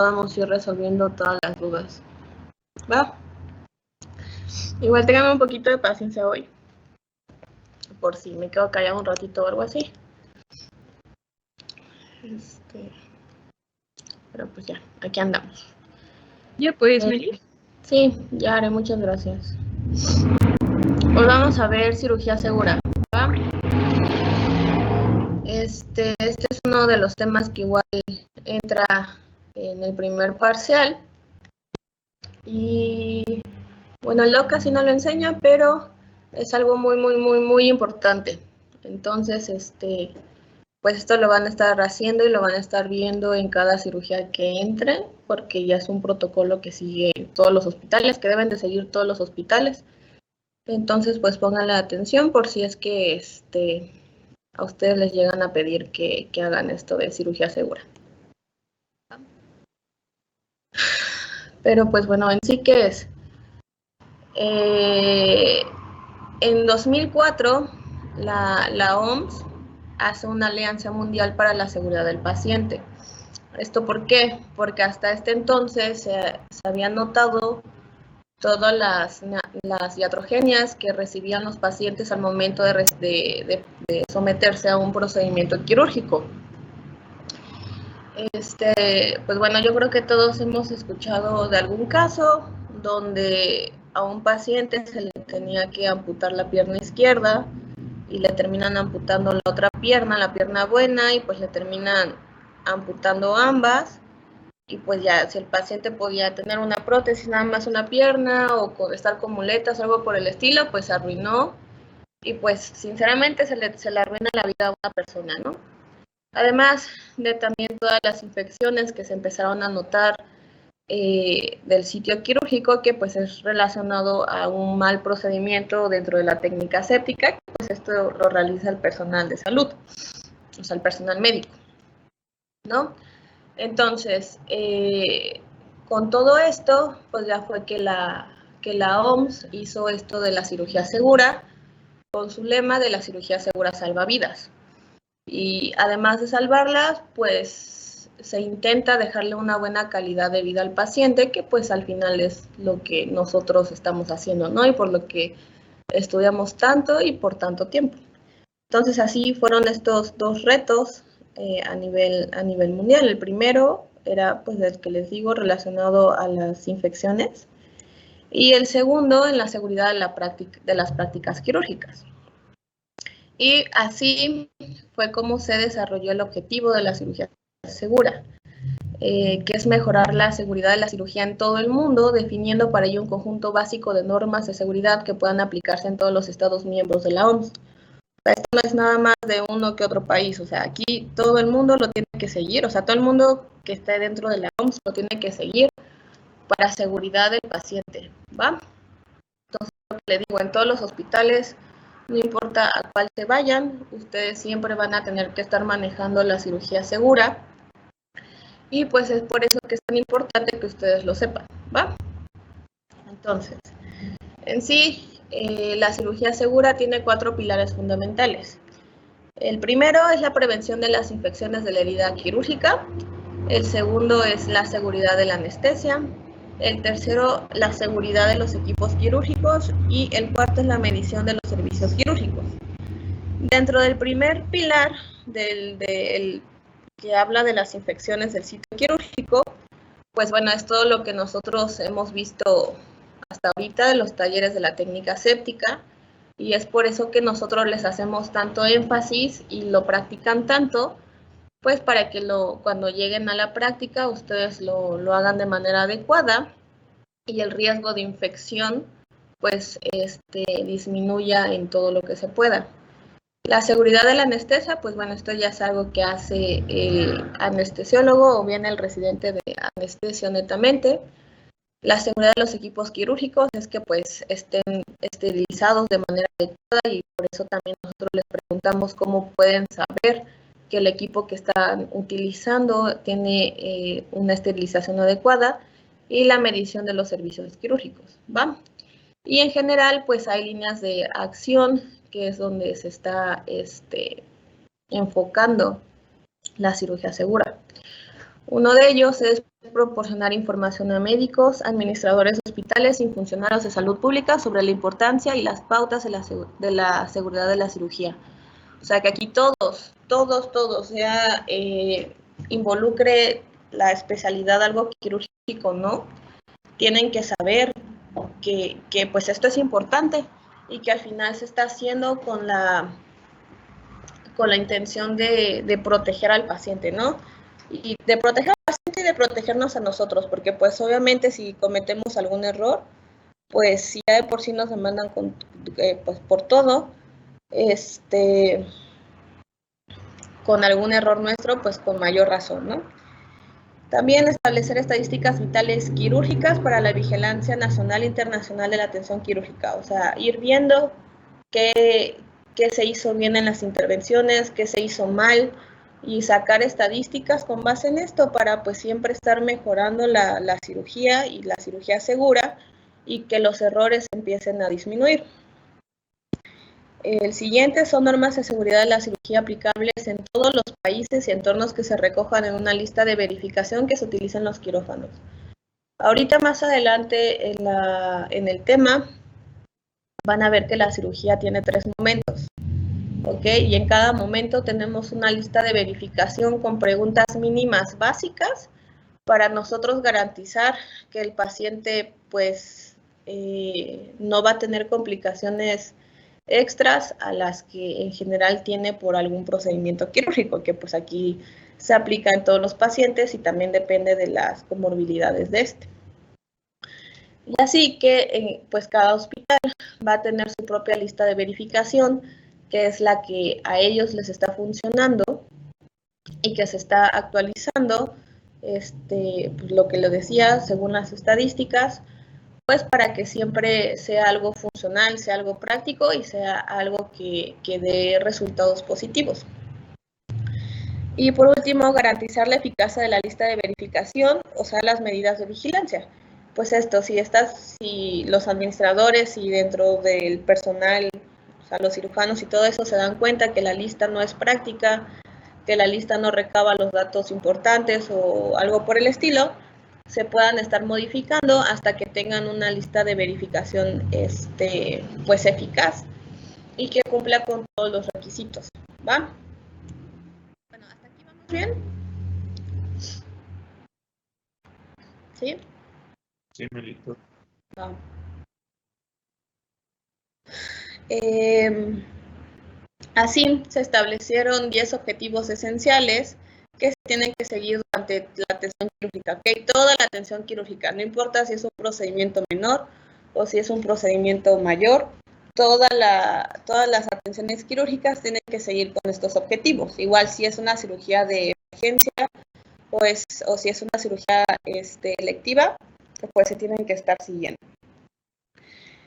podamos ir resolviendo todas las dudas. ¿Va? Igual tengan un poquito de paciencia hoy, por si me quedo callado un ratito o algo así. Pero pues ya, aquí andamos. Ya pues, Meli. Sí, ya haré, muchas gracias. Pues vamos a ver cirugía segura, ¿va? Este es uno de los temas que igual entra en el primer parcial. Y bueno, el LOC casi no lo enseña, pero es algo muy importante. Entonces, pues esto lo van a estar haciendo y lo van a estar viendo en cada cirugía que entren, porque ya es un protocolo que sigue todos los hospitales, que deben de seguir todos los hospitales. Entonces, pues pónganle atención por si es que a ustedes les llegan a pedir que hagan esto de cirugía segura. Pero pues bueno, en sí, ¿qué es? En 2004, la OMS hace una alianza mundial para la seguridad del paciente. ¿Esto por qué? Porque hasta este entonces se habían notado todas las iatrogenias que recibían los pacientes al momento de someterse a un procedimiento quirúrgico. Pues bueno, yo creo que todos hemos escuchado de algún caso donde a un paciente se le tenía que amputar la pierna izquierda y le terminan amputando la otra pierna, la pierna buena, y pues le terminan amputando ambas. Y pues ya, si el paciente podía tener una prótesis, nada más una pierna, o estar con muletas o algo por el estilo, pues se arruinó. Y pues sinceramente se le arruina la vida a una persona, ¿no? Además de también todas las infecciones que se empezaron a notar del sitio quirúrgico, que pues es relacionado a un mal procedimiento dentro de la técnica aséptica, pues esto lo realiza el personal de salud, o sea, el personal médico, ¿no? Entonces, con todo esto, pues ya fue que la OMS hizo esto de la cirugía segura, con su lema de la cirugía segura salva vidas. Y además de salvarlas, pues se intenta dejarle una buena calidad de vida al paciente, que pues al final es lo que nosotros estamos haciendo, ¿no? Y por lo que estudiamos tanto y por tanto tiempo. Entonces así fueron estos dos retos a nivel mundial. El primero era, pues, el que les digo, relacionado a las infecciones, y el segundo en la seguridad de las prácticas quirúrgicas. Y así fue como se desarrolló el objetivo de la cirugía segura, que es mejorar la seguridad de la cirugía en todo el mundo, definiendo para ello un conjunto básico de normas de seguridad que puedan aplicarse en todos los Estados miembros de la OMS. Esto no es nada más de uno que otro país, o sea, aquí todo el mundo lo tiene que seguir, o sea, todo el mundo que esté dentro de la OMS lo tiene que seguir para seguridad del paciente, ¿va? Entonces, lo que le digo, en todos los hospitales, no importa a cuál se vayan, ustedes siempre van a tener que estar manejando la cirugía segura, y pues es por eso que es tan importante que ustedes lo sepan, ¿va? Entonces, en sí, la cirugía segura tiene 4 pilares fundamentales. El primero es la prevención de las infecciones de la herida quirúrgica. El segundo es la seguridad de la anestesia. El tercero, la seguridad de los equipos quirúrgicos. Y el cuarto es la medición de los servicios quirúrgicos. Dentro del primer pilar, del que habla de las infecciones del sitio quirúrgico, pues bueno, es todo lo que nosotros hemos visto hasta ahorita de los talleres de la técnica aséptica, y es por eso que nosotros les hacemos tanto énfasis y lo practican tanto, pues para que cuando lleguen a la práctica ustedes lo hagan de manera adecuada y el riesgo de infección pues disminuya en todo lo que se pueda. La seguridad de la anestesia, pues bueno, esto ya es algo que hace el anestesiólogo o bien el residente de anestesia netamente. La seguridad de los equipos quirúrgicos es que pues estén esterilizados de manera adecuada, y por eso también nosotros les preguntamos cómo pueden saber que el equipo que están utilizando tiene una esterilización adecuada, y la medición de los servicios quirúrgicos, ¿va? Y en general pues hay líneas de acción, que es donde se está enfocando la cirugía segura. Uno de ellos es proporcionar información a médicos, administradores de hospitales y funcionarios de salud pública sobre la importancia y las pautas de la seguridad de la cirugía. O sea, que aquí todos, sea involucre la especialidad algo quirúrgico, ¿no? Tienen que saber que pues esto es importante y que al final se está haciendo con la intención de proteger al paciente, ¿no? Y de proteger al paciente y de protegernos a nosotros, porque pues obviamente si cometemos algún error, pues si ya de por sí nos demandan pues por todo, con algún error nuestro, pues con mayor razón, ¿no? También establecer estadísticas vitales quirúrgicas para la vigilancia nacional e internacional de la atención quirúrgica, o sea, ir viendo qué se hizo bien en las intervenciones, qué se hizo mal, y sacar estadísticas con base en esto para pues siempre estar mejorando la cirugía y la cirugía segura y que los errores empiecen a disminuir. El siguiente son normas de seguridad de la cirugía aplicables en todos los países y entornos que se recojan en una lista de verificación que se utiliza en los quirófanos. Ahorita más adelante en el tema van a ver que la cirugía tiene 3 momentos, ¿ok? Y en cada momento tenemos una lista de verificación con preguntas mínimas básicas para nosotros garantizar que el paciente pues no va a tener complicaciones extras a las que en general tiene por algún procedimiento quirúrgico, que pues aquí se aplica en todos los pacientes y también depende de las comorbilidades de este. Y así que pues cada hospital va a tener su propia lista de verificación, que es la que a ellos les está funcionando y que se está actualizando, pues lo que le decía, según las estadísticas, pues para que siempre sea algo funcional, sea algo práctico y sea algo que dé resultados positivos. Y por último, garantizar la eficacia de la lista de verificación, o sea, las medidas de vigilancia. Pues esto, si los administradores y dentro del personal, o sea, los cirujanos y todo eso se dan cuenta que la lista no es práctica, que la lista no recaba los datos importantes o algo por el estilo, se puedan estar modificando hasta que tengan una lista de verificación pues eficaz y que cumpla con todos los requisitos, ¿va? Bueno, hasta aquí vamos bien. ¿Sí? Sí, Melito. Va. Así se establecieron 10 objetivos esenciales que se tienen que seguir durante la atención quirúrgica, ¿ok? Toda la atención quirúrgica, no importa si es un procedimiento menor o si es un procedimiento mayor, todas las atenciones quirúrgicas tienen que seguir con estos objetivos. Igual si es una cirugía de emergencia o si es una cirugía electiva, pues se tienen que estar siguiendo.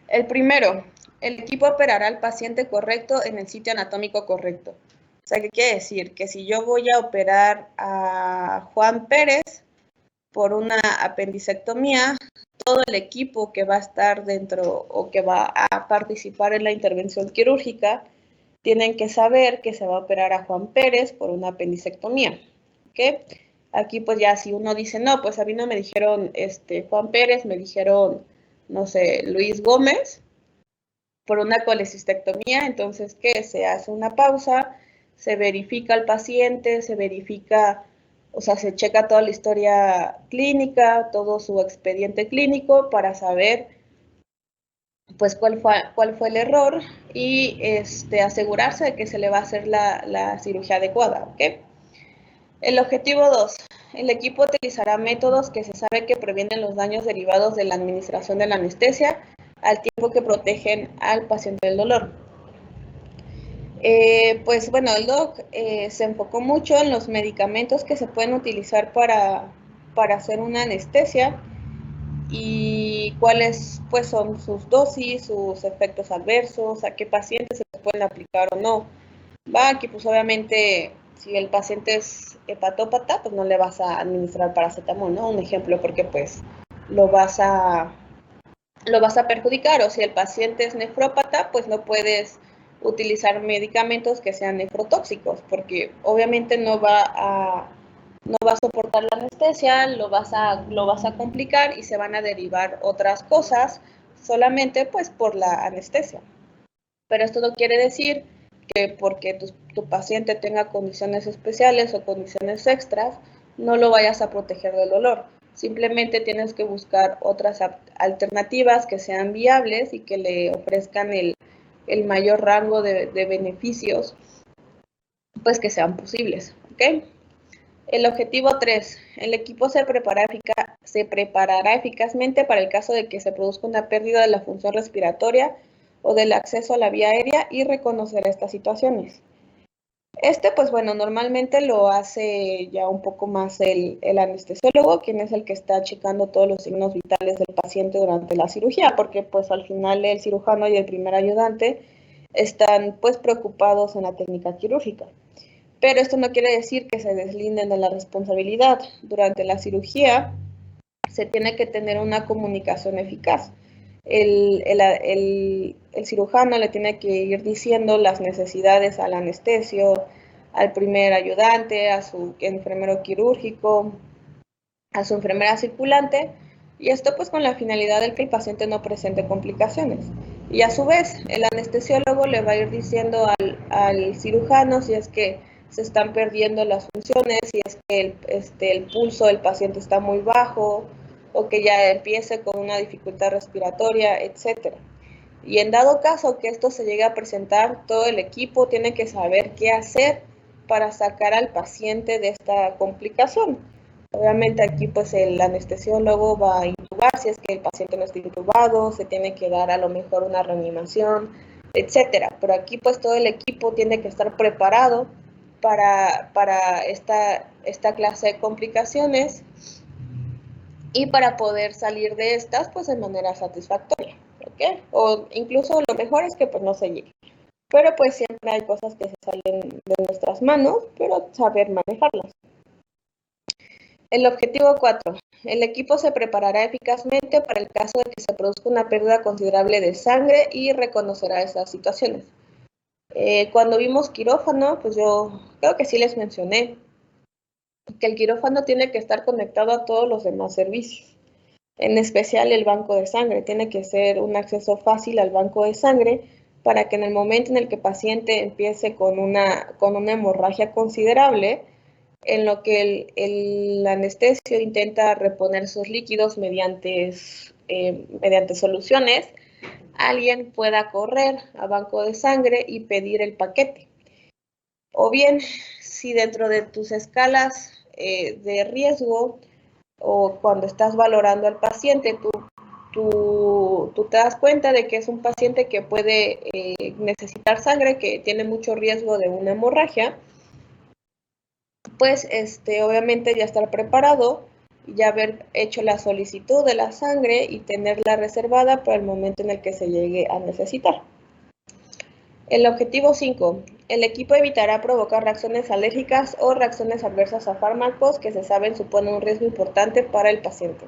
El primero, el equipo operará al paciente correcto en el sitio anatómico correcto. O sea, ¿qué quiere decir? Que si yo voy a operar a Juan Pérez por una apendicectomía, todo el equipo que va a estar dentro o que va a participar en la intervención quirúrgica tienen que saber que se va a operar a Juan Pérez por una apendicectomía. ¿Ok? Aquí pues ya si uno dice, no, pues a mí no me dijeron Juan Pérez, me dijeron, no sé, Luis Gómez, por una colecistectomía, entonces, ¿qué? Se hace una pausa, se verifica al paciente, se verifica, o sea, se checa toda la historia clínica, todo su expediente clínico para saber, pues, cuál fue el error y asegurarse de que se le va a hacer la cirugía adecuada, ¿ok? El objetivo 2. El equipo utilizará métodos que se sabe que previenen los daños derivados de la administración de la anestesia al tiempo que protegen al paciente del dolor. Pues bueno, el doc se enfocó mucho en los medicamentos que se pueden utilizar para hacer una anestesia y cuáles pues son sus dosis, sus efectos adversos, a qué pacientes se les pueden aplicar o no. Aquí pues obviamente si el paciente es hepatópata, pues no le vas a administrar paracetamol, ¿no? Un ejemplo, porque pues lo vas a perjudicar, o si el paciente es nefrópata, pues no puedes utilizar medicamentos que sean nefrotóxicos, porque obviamente no va no va a soportar la anestesia, lo vas a complicar y se van a derivar otras cosas solamente pues por la anestesia. Pero esto no quiere decir que porque tu paciente tenga condiciones especiales o condiciones extras, no lo vayas a proteger del dolor. Simplemente tienes que buscar otras alternativas que sean viables y que le ofrezcan el mayor rango de beneficios pues que sean posibles, ¿ok? El objetivo 3. El equipo se preparará eficazmente para el caso de que se produzca una pérdida de la función respiratoria o del acceso a la vía aérea y reconocerá estas situaciones. Pues bueno, normalmente lo hace ya un poco más el anestesiólogo, quien es el que está checando todos los signos vitales del paciente durante la cirugía, porque pues al final el cirujano y el primer ayudante están pues preocupados en la técnica quirúrgica. Pero esto no quiere decir que se deslinden de la responsabilidad. Durante la cirugía se tiene que tener una comunicación eficaz. El cirujano le tiene que ir diciendo las necesidades al anestesio, al primer ayudante, a su enfermero quirúrgico, a su enfermera circulante, y esto pues con la finalidad de que el paciente no presente complicaciones. Y a su vez, el anestesiólogo le va a ir diciendo al cirujano si es que se están perdiendo las funciones, si es que el pulso del paciente está muy bajo o que ya empiece con una dificultad respiratoria, etc. Y en dado caso que esto se llegue a presentar, todo el equipo tiene que saber qué hacer para sacar al paciente de esta complicación. Obviamente aquí pues el anestesiólogo va a intubar si es que el paciente no está intubado, se tiene que dar a lo mejor una reanimación, etcétera. Pero aquí pues todo el equipo tiene que estar preparado para esta clase de complicaciones y para poder salir de estas pues de manera satisfactoria, ¿ok? O incluso lo mejor es que pues no se llegue. Pero pues siempre hay cosas que se salen de nuestras manos, pero saber manejarlas. El objetivo 4. El equipo se preparará eficazmente para el caso de que se produzca una pérdida considerable de sangre y reconocerá esas situaciones. Cuando vimos quirófano, pues yo creo que sí les mencioné que el quirófano tiene que estar conectado a todos los demás servicios, en especial el banco de sangre. Tiene que ser un acceso fácil al banco de sangre para que en el momento en el que el paciente empiece con una hemorragia considerable, en lo que el anestesio intenta reponer sus líquidos mediante soluciones, alguien pueda correr a banco de sangre y pedir el paquete. O bien, si dentro de tus escalas de riesgo o cuando estás valorando al paciente, tú te das cuenta de que es un paciente que puede necesitar sangre, que tiene mucho riesgo de una hemorragia, pues obviamente ya estar preparado, ya haber hecho la solicitud de la sangre y tenerla reservada para el momento en el que se llegue a necesitar. El objetivo 5. El equipo evitará provocar reacciones alérgicas o reacciones adversas a fármacos que se saben suponen un riesgo importante para el paciente.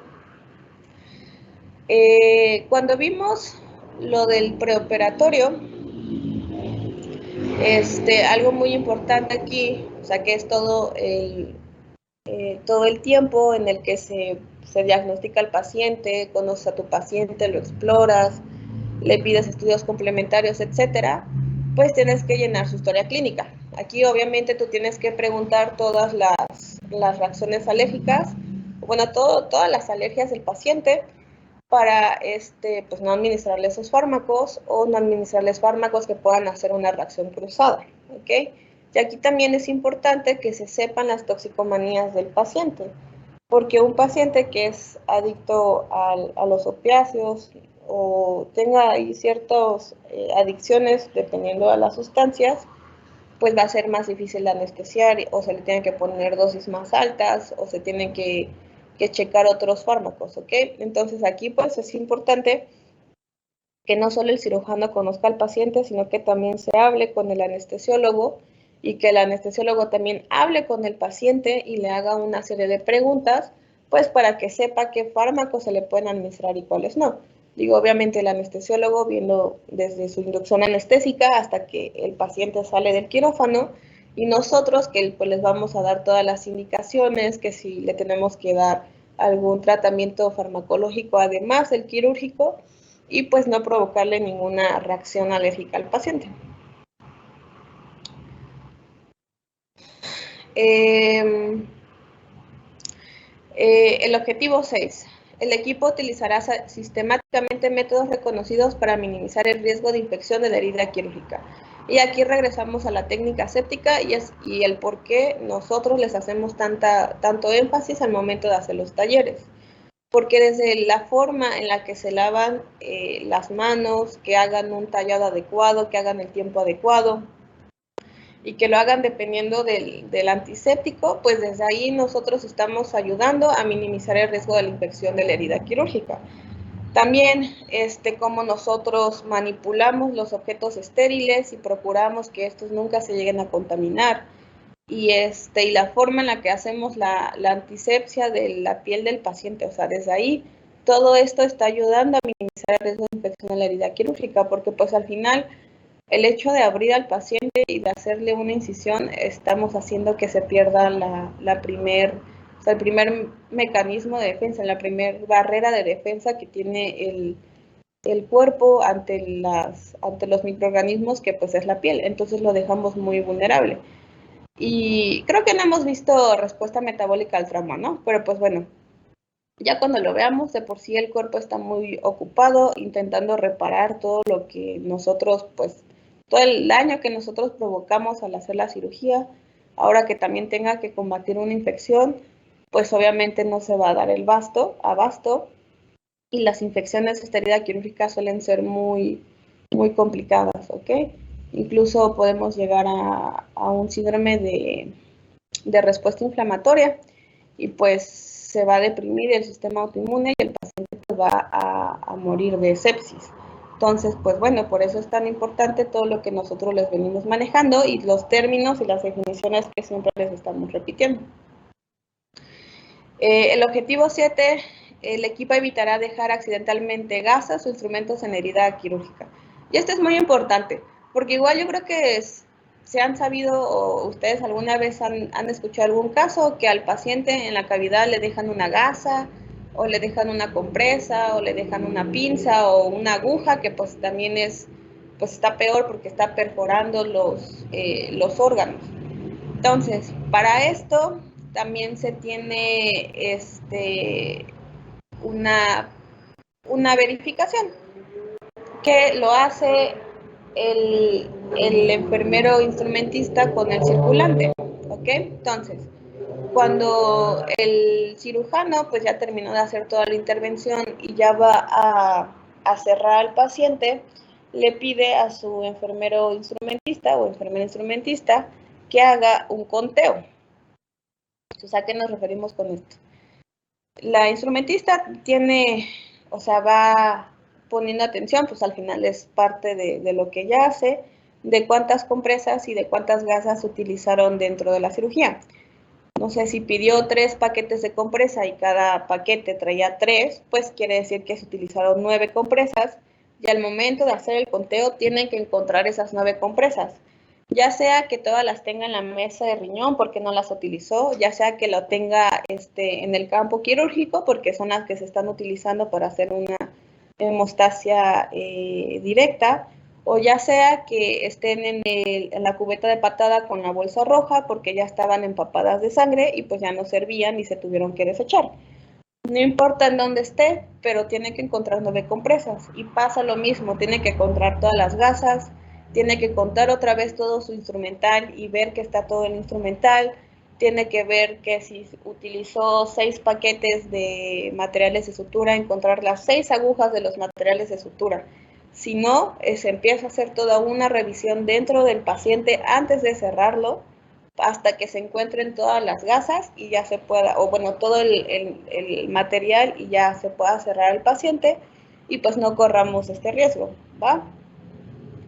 Cuando vimos lo del preoperatorio, algo muy importante aquí, o sea que es todo el tiempo en el que se diagnostica al paciente, conoces a tu paciente, lo exploras, le pides estudios complementarios, etcétera, pues tienes que llenar su historia clínica. Aquí obviamente tú tienes que preguntar todas las reacciones alérgicas, bueno, todas las alergias del paciente para pues no administrarle esos fármacos o no administrarles fármacos que puedan hacer una reacción cruzada, ¿ok? Y aquí también es importante que se sepan las toxicomanías del paciente, porque un paciente que es adicto a los opiáceos o tenga ahí ciertas adicciones dependiendo de las sustancias, pues va a ser más difícil de anestesiar o se le tienen que poner dosis más altas o se tienen que checar otros fármacos, ¿ok? Entonces aquí pues es importante que no solo el cirujano conozca al paciente, sino que también se hable con el anestesiólogo y que el anestesiólogo también hable con el paciente y le haga una serie de preguntas, pues para que sepa qué fármacos se le pueden administrar y cuáles no. Digo, obviamente el anestesiólogo viendo desde su inducción anestésica hasta que el paciente sale del quirófano Y nosotros que pues les vamos a dar todas las indicaciones, que si le tenemos que dar algún tratamiento farmacológico además del quirúrgico, y pues no provocarle ninguna reacción alérgica al paciente. El objetivo 6. El equipo utilizará sistemáticamente métodos reconocidos para minimizar el riesgo de infección de la herida quirúrgica. Y aquí regresamos a la técnica aséptica y el por qué nosotros les hacemos tanto énfasis al momento de hacer los talleres. Porque desde la forma en la que se lavan las manos, que hagan un tallado adecuado, que hagan el tiempo adecuado, y que lo hagan dependiendo del antiséptico, pues desde ahí nosotros estamos ayudando a minimizar el riesgo de la infección de la herida quirúrgica. También cómo nosotros manipulamos los objetos estériles y procuramos que estos nunca se lleguen a contaminar. Y la forma en la que hacemos la antisepsia de la piel del paciente, o sea, desde ahí todo esto está ayudando a minimizar el riesgo de infección de la herida quirúrgica, porque pues al final el hecho de abrir al paciente y de hacerle una incisión, estamos haciendo que se pierda el primer mecanismo de defensa, la primer barrera de defensa que tiene el cuerpo ante los microorganismos, que pues es la piel. Entonces lo dejamos muy vulnerable. Y creo que no hemos visto respuesta metabólica al trauma, ¿no? Pero pues bueno, ya cuando lo veamos, de por sí el cuerpo está muy ocupado intentando reparar todo lo que nosotros, pues, todo el daño que nosotros provocamos al hacer la cirugía. Ahora que también tenga que combatir una infección, pues obviamente no se va a dar el abasto, y las infecciones de esta herida quirúrgica suelen ser muy, muy complicadas, ¿ok? Incluso podemos llegar a un síndrome de respuesta inflamatoria, y pues se va a deprimir el sistema autoinmune y el paciente pues va a morir de sepsis. Entonces, pues bueno, por eso es tan importante todo lo que nosotros les venimos manejando y los términos y las definiciones que siempre les estamos repitiendo. El objetivo 7, el equipo evitará dejar accidentalmente gasas o instrumentos en herida quirúrgica. Y esto es muy importante, porque igual yo creo que se han sabido, o ustedes alguna vez han escuchado algún caso que al paciente en la cavidad le dejan una gasa, o le dejan una compresa, o le dejan una pinza, o una aguja, que pues también pues está peor porque está perforando los órganos. Entonces, para esto también se tiene una verificación que lo hace el enfermero instrumentista con el circulante, ¿ok? Entonces, cuando el cirujano pues ya terminó de hacer toda la intervención y ya va a cerrar al paciente, le pide a su enfermero instrumentista o enfermera instrumentista que haga un conteo. Entonces, ¿a qué nos referimos con esto? La instrumentista va poniendo atención, pues al final es parte de lo que ella hace, de cuántas compresas y de cuántas gasas utilizaron dentro de la cirugía. No sé, si pidió 3 paquetes de compresa y cada paquete traía 3, pues quiere decir que se utilizaron 9 compresas, y al momento de hacer el conteo tienen que encontrar esas 9 compresas. Ya sea que todas las tenga en la mesa de riñón porque no las utilizó, ya sea que lo tenga en el campo quirúrgico porque son las que se están utilizando para hacer una hemostasia directa, o ya sea que estén en la cubeta de patada con la bolsa roja porque ya estaban empapadas de sangre y pues ya no servían y se tuvieron que desechar. No importa en dónde esté, pero tiene que encontrar 9 compresas, y pasa lo mismo, tiene que encontrar todas las gasas, tiene que contar otra vez todo su instrumental y ver que está todo el instrumental, tiene que ver que si utilizó 6 paquetes de materiales de sutura, encontrar las 6 agujas de los materiales de sutura. Si no, se empieza a hacer toda una revisión dentro del paciente antes de cerrarlo, hasta que se encuentren todas las gasas y ya se pueda, o bueno, todo el material, y ya se pueda cerrar al paciente y pues no corramos este riesgo, ¿va?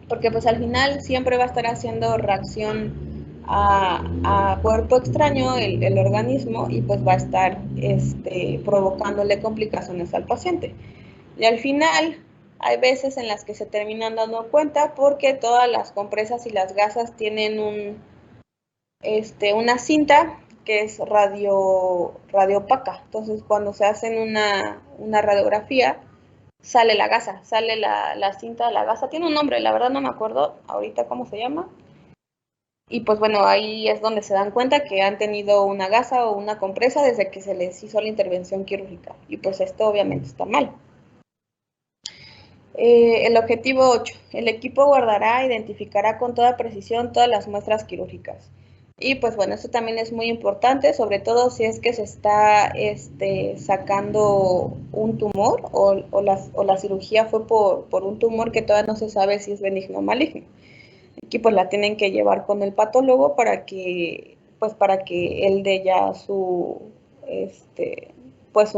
Porque pues al final siempre va a estar haciendo reacción a cuerpo extraño el organismo, y pues va a estar provocándole complicaciones al paciente. Y al final hay veces en las que se terminan dando cuenta porque todas las compresas y las gasas tienen una cinta que es radiopaca. Entonces, cuando se hacen una radiografía, sale la gasa, sale la cinta de la gasa. Tiene un nombre, la verdad no me acuerdo ahorita cómo se llama. Y pues bueno, ahí es donde se dan cuenta que han tenido una gasa o una compresa desde que se les hizo la intervención quirúrgica. Y pues esto obviamente está mal. El objetivo 8. El equipo guardará e identificará con toda precisión todas las muestras quirúrgicas. Y pues bueno, esto también es muy importante, sobre todo si es que se está sacando un tumor o la cirugía fue por un tumor que todavía no se sabe si es benigno o maligno. Aquí pues la tienen que llevar con el patólogo para que él dé ya su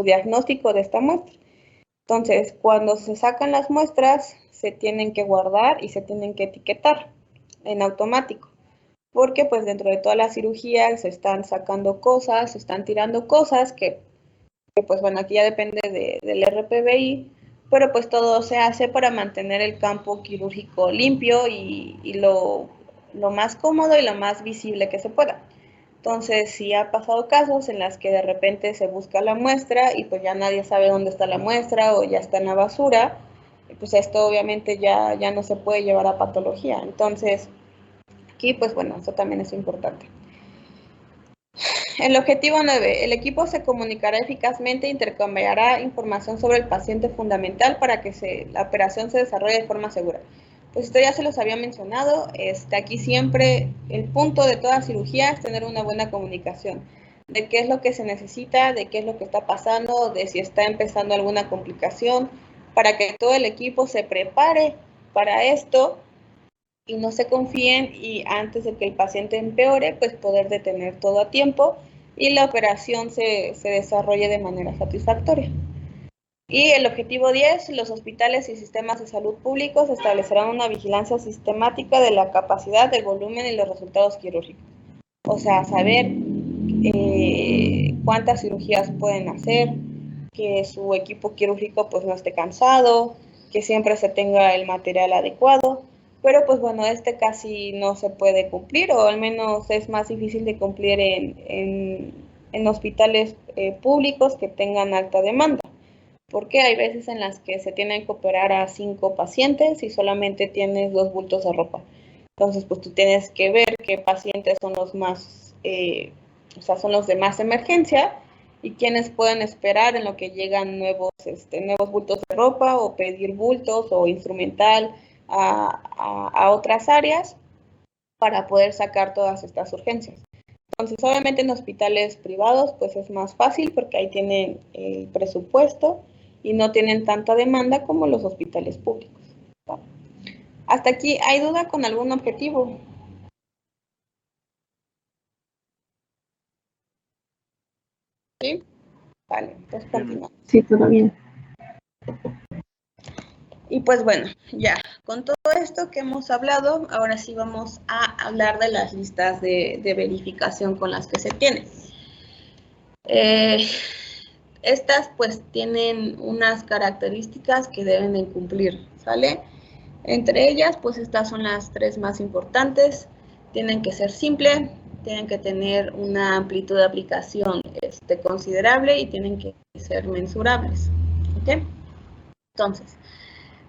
diagnóstico de esta muestra. Entonces, cuando se sacan las muestras, se tienen que guardar y se tienen que etiquetar en automático, porque pues dentro de toda la cirugía se están sacando cosas, se están tirando cosas que pues bueno, aquí ya depende del RPBI, pero pues todo se hace para mantener el campo quirúrgico limpio y lo más cómodo y lo más visible que se pueda. Entonces, sí ha pasado casos en las que de repente se busca la muestra y pues ya nadie sabe dónde está la muestra o ya está en la basura, pues esto obviamente ya no se puede llevar a patología. Entonces, aquí pues bueno, eso también es importante. El objetivo 9. El equipo se comunicará eficazmente e intercambiará información sobre el paciente fundamental para que la operación se desarrolle de forma segura. Pues esto ya se los había mencionado. Aquí siempre el punto de toda cirugía es tener una buena comunicación. De qué es lo que se necesita, de qué es lo que está pasando, de si está empezando alguna complicación, para que todo el equipo se prepare para esto y no se confíen y antes de que el paciente empeore, pues poder detener todo a tiempo y la operación se desarrolle de manera satisfactoria. Y el objetivo 10, los hospitales y sistemas de salud públicos establecerán una vigilancia sistemática de la capacidad, del volumen y los resultados quirúrgicos. O sea, saber cuántas cirugías pueden hacer, que su equipo quirúrgico pues no esté cansado, que siempre se tenga el material adecuado, pero pues bueno, casi no se puede cumplir, o al menos es más difícil de cumplir en hospitales públicos que tengan alta demanda, porque hay veces en las que se tienen que operar a 5 pacientes y solamente tienes 2 bultos de ropa. Entonces, pues tú tienes que ver qué pacientes son los más, son los de más emergencia y quienes pueden esperar en lo que llegan nuevos bultos de ropa o pedir bultos o instrumental a otras áreas para poder sacar todas estas urgencias. Entonces, obviamente en hospitales privados pues es más fácil porque ahí tienen el presupuesto y no tienen tanta demanda como los hospitales públicos. Hasta aquí, ¿hay duda con algún objetivo? ¿Sí? Vale, pues continuamos. Sí, todo bien. Y pues bueno, ya, con todo esto que hemos hablado, ahora sí vamos a hablar de las listas de verificación con las que se tienen. Estas pues tienen unas características que deben de cumplir, ¿sale? Entre ellas, pues estas son las 3 más importantes. Tienen que ser simple, tienen que tener una amplitud de aplicación considerable y tienen que ser mensurables, ¿ok? Entonces,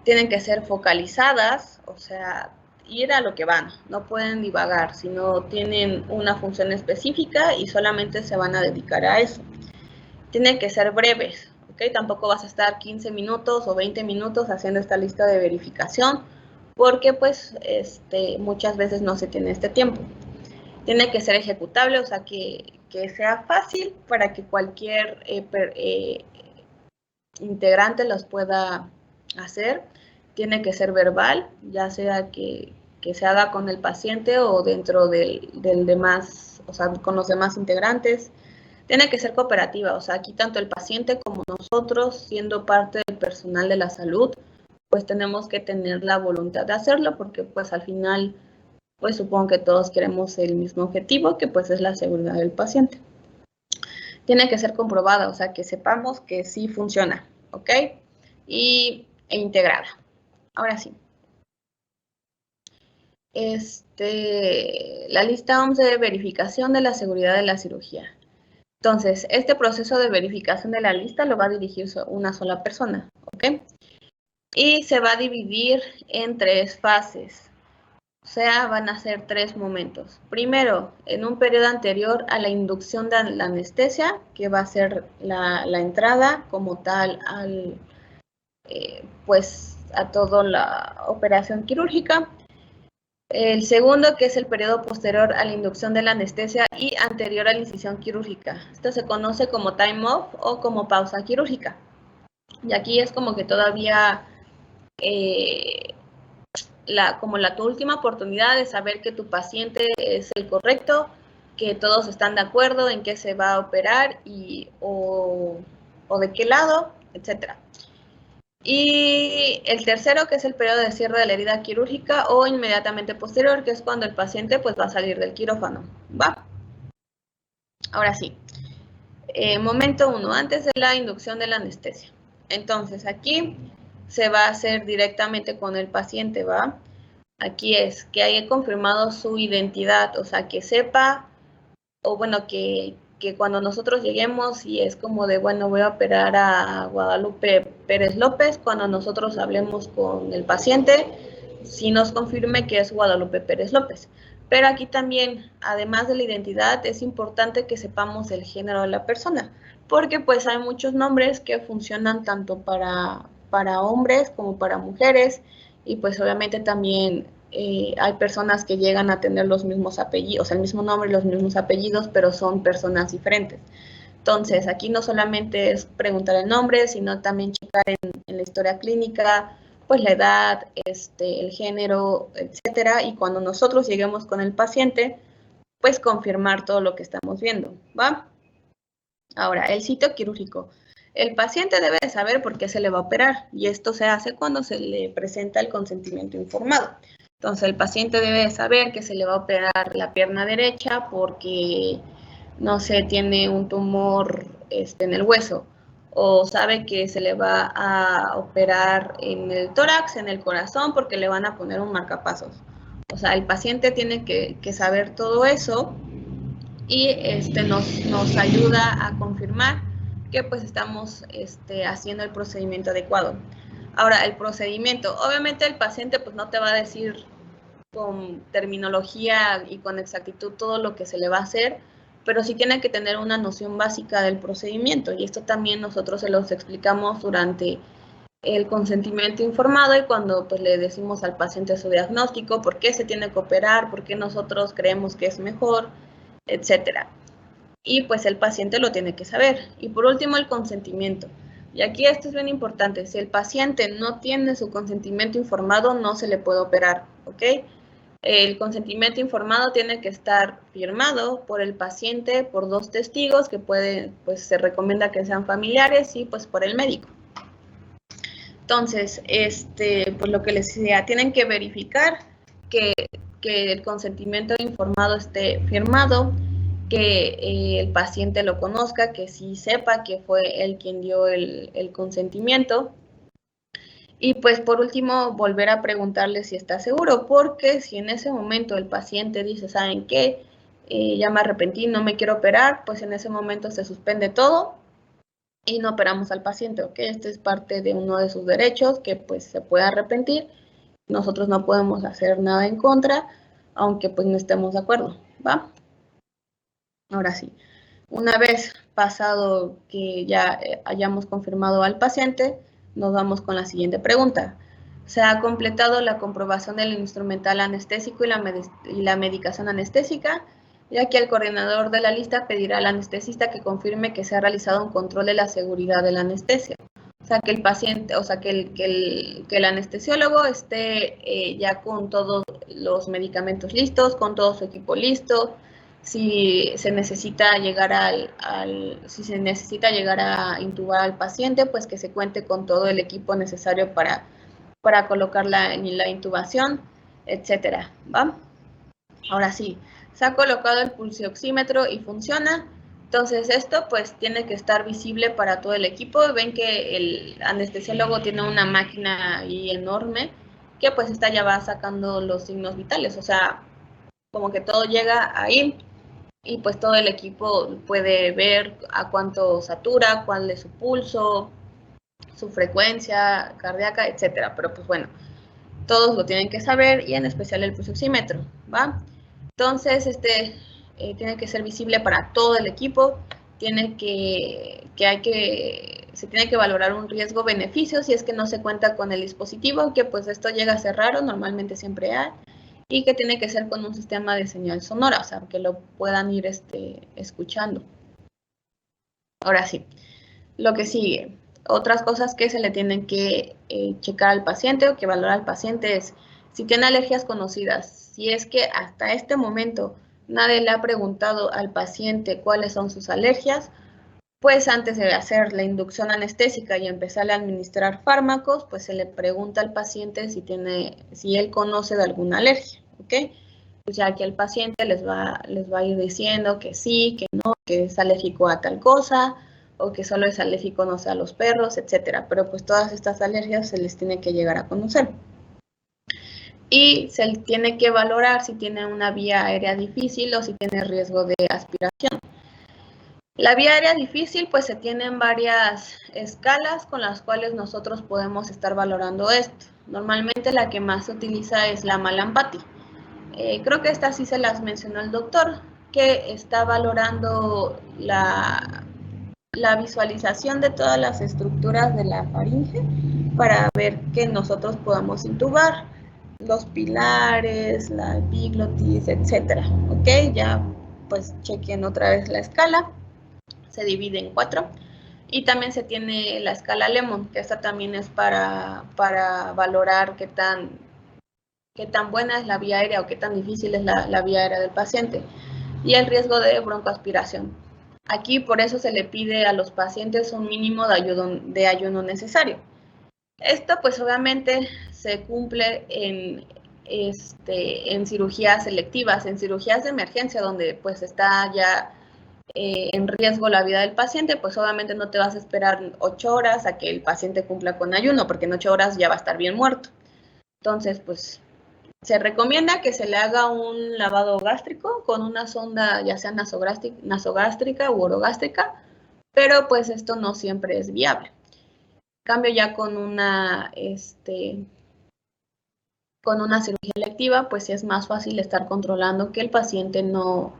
tienen que ser focalizadas, o sea, ir a lo que van, no pueden divagar, sino tienen una función específica y solamente se van a dedicar a eso. Tienen que ser breves, ¿ok? Tampoco vas a estar 15 minutos o 20 minutos haciendo esta lista de verificación, porque pues muchas veces no se tiene este tiempo. Tiene que ser ejecutable, o sea, que sea fácil para que cualquier integrante los pueda hacer. Tiene que ser verbal, ya sea que se haga con el paciente o dentro del demás, o sea, con los demás integrantes. Tiene que ser cooperativa, o sea, aquí tanto el paciente como nosotros, siendo parte del personal de la salud, pues tenemos que tener la voluntad de hacerlo, porque pues al final, pues supongo que todos queremos el mismo objetivo, que pues es la seguridad del paciente. Tiene que ser comprobada, o sea, que sepamos que sí funciona, ¿ok? E integrada. Ahora sí. la lista OMS de verificación de la seguridad de la cirugía. Entonces, este proceso de verificación de la lista lo va a dirigir una sola persona, ¿ok? Y se va a dividir en 3 fases. O sea, van a ser 3 momentos. Primero, en un periodo anterior a la inducción de la anestesia, que va a ser la entrada como tal al, pues, a toda la operación quirúrgica. El segundo, que es el periodo posterior a la inducción de la anestesia y anterior a la incisión quirúrgica. Esto se conoce como time off o como pausa quirúrgica. Y aquí es como que todavía como tu última oportunidad de saber que tu paciente es el correcto, que todos están de acuerdo en qué se va a operar o de qué lado, etcétera. Y el tercero, que es el periodo de cierre de la herida quirúrgica o inmediatamente posterior, que es cuando el paciente pues va a salir del quirófano, ¿va? Ahora sí, momento 1, antes de la inducción de la anestesia. Entonces, aquí se va a hacer directamente con el paciente, ¿va? Aquí es que haya confirmado su identidad, o sea, que sepa, o bueno, que cuando nosotros lleguemos y es como de, bueno, voy a operar a Guadalupe Pérez López, cuando nosotros hablemos con el paciente, sí nos confirme que es Guadalupe Pérez López. Pero aquí también, además de la identidad, es importante que sepamos el género de la persona, porque pues hay muchos nombres que funcionan tanto para hombres como para mujeres, y pues obviamente también hay personas que llegan a tener los mismos apellidos, o sea, el mismo nombre y los mismos apellidos, pero son personas diferentes. Entonces, aquí no solamente es preguntar el nombre, sino también checar en la historia clínica, pues la edad, el género, etcétera, y cuando nosotros lleguemos con el paciente, pues confirmar todo lo que estamos viendo, ¿va? Ahora, el sitio quirúrgico. El paciente debe saber por qué se le va a operar, y esto se hace cuando se le presenta el consentimiento informado. Entonces, el paciente debe saber que se le va a operar la pierna derecha porque, no sé, tiene un tumor en el hueso, o sabe que se le va a operar en el tórax, en el corazón, porque le van a poner un marcapasos. O sea, el paciente tiene que saber todo eso y nos ayuda a confirmar que pues estamos haciendo el procedimiento adecuado. Ahora, el procedimiento, obviamente el paciente pues no te va a decir con terminología y con exactitud todo lo que se le va a hacer, pero sí tiene que tener una noción básica del procedimiento, y esto también nosotros se los explicamos durante el consentimiento informado y cuando pues le decimos al paciente su diagnóstico, por qué se tiene que operar, por qué nosotros creemos que es mejor, etcétera. Y pues el paciente lo tiene que saber. Y por último, el consentimiento. Y aquí esto es bien importante. Si el paciente no tiene su consentimiento informado, no se le puede operar, ¿ok? El consentimiento informado tiene que estar firmado por el paciente, por 2 testigos, que pueden, pues se recomienda que sean familiares, y pues por el médico. Entonces, pues lo que les decía, tienen que verificar que el consentimiento informado esté firmado, que el paciente lo conozca, que sí sepa que fue él quien dio el consentimiento. Y pues por último, volver a preguntarle si está seguro, porque si en ese momento el paciente dice, ¿saben qué? Ya me arrepentí, no me quiero operar, pues en ese momento se suspende todo y no operamos al paciente, ¿ok? Este es parte de uno de sus derechos, que pues se puede arrepentir. Nosotros no podemos hacer nada en contra, aunque pues no estemos de acuerdo, ¿va? Ahora sí, una vez pasado que ya hayamos confirmado al paciente, nos vamos con la siguiente pregunta. ¿Se ha completado la comprobación del instrumental anestésico y la medicación anestésica? Ya que el coordinador de la lista pedirá al anestesista que confirme que se ha realizado un control de la seguridad de la anestesia. O sea, que el paciente, o sea, que el anestesiólogo esté ya con todos los medicamentos listos, con todo su equipo listo. Si se necesita llegar si se necesita llegar a intubar al paciente, pues que se cuente con todo el equipo necesario para colocar la intubación, etcétera, ¿va? Ahora sí, se ha colocado el pulsioxímetro y funciona. Entonces esto pues tiene que estar visible para todo el equipo. Ven que el anestesiólogo tiene una máquina ahí enorme que pues esta ya va sacando los signos vitales, o sea, como que todo llega ahí y pues todo el equipo puede ver a cuánto satura, cuál es su pulso, su frecuencia cardíaca, etcétera. Pero pues bueno, todos lo tienen que saber y en especial el pulso oxímetro, ¿va? Entonces, tiene que ser visible para todo el equipo, se tiene que valorar un riesgo-beneficio si es que no se cuenta con el dispositivo, que pues esto llega a ser raro, normalmente siempre hay, y que tiene que ser con un sistema de señal sonora, o sea, que lo puedan ir escuchando. Ahora sí, lo que sigue. Otras cosas que se le tienen que checar al paciente o que valorar al paciente es si tiene alergias conocidas. Si es que hasta este momento nadie le ha preguntado al paciente cuáles son sus alergias, pues antes de hacer la inducción anestésica y empezar a administrar fármacos, pues se le pregunta al paciente si él conoce de alguna alergia, ¿ok? Pues ya que el paciente les va a ir diciendo que sí, que no, que es alérgico a tal cosa, o que solo es alérgico, no sé, a los perros, etcétera. Pero pues todas estas alergias se les tiene que llegar a conocer. Y se tiene que valorar si tiene una vía aérea difícil o si tiene riesgo de aspiración. La vía aérea difícil, pues se tienen varias escalas con las cuales nosotros podemos estar valorando esto. Normalmente la que más se utiliza es la Mallampati. Creo que esta sí se las mencionó el doctor, que está valorando la visualización de todas las estructuras de la faringe para ver que nosotros podamos intubar los pilares, la epiglotis, etcétera. Ok, ya pues chequen otra vez la escala. Se divide en 4. Y también se tiene la escala Lemon, que esta también es para valorar qué tan buena es la vía aérea o qué tan difícil es la vía aérea del paciente. Y el riesgo de broncoaspiración. Aquí por eso se le pide a los pacientes un mínimo de ayuno necesario. Esto pues obviamente se cumple en cirugías selectivas, en cirugías de emergencia donde pues está ya en riesgo la vida del paciente, pues obviamente no te vas a esperar 8 horas a que el paciente cumpla con ayuno, porque en 8 horas ya va a estar bien muerto. Entonces, pues se recomienda que se le haga un lavado gástrico con una sonda ya sea nasogástrica u orogástrica, pero pues esto no siempre es viable. En cambio ya con una cirugía electiva, pues es más fácil estar controlando que el paciente no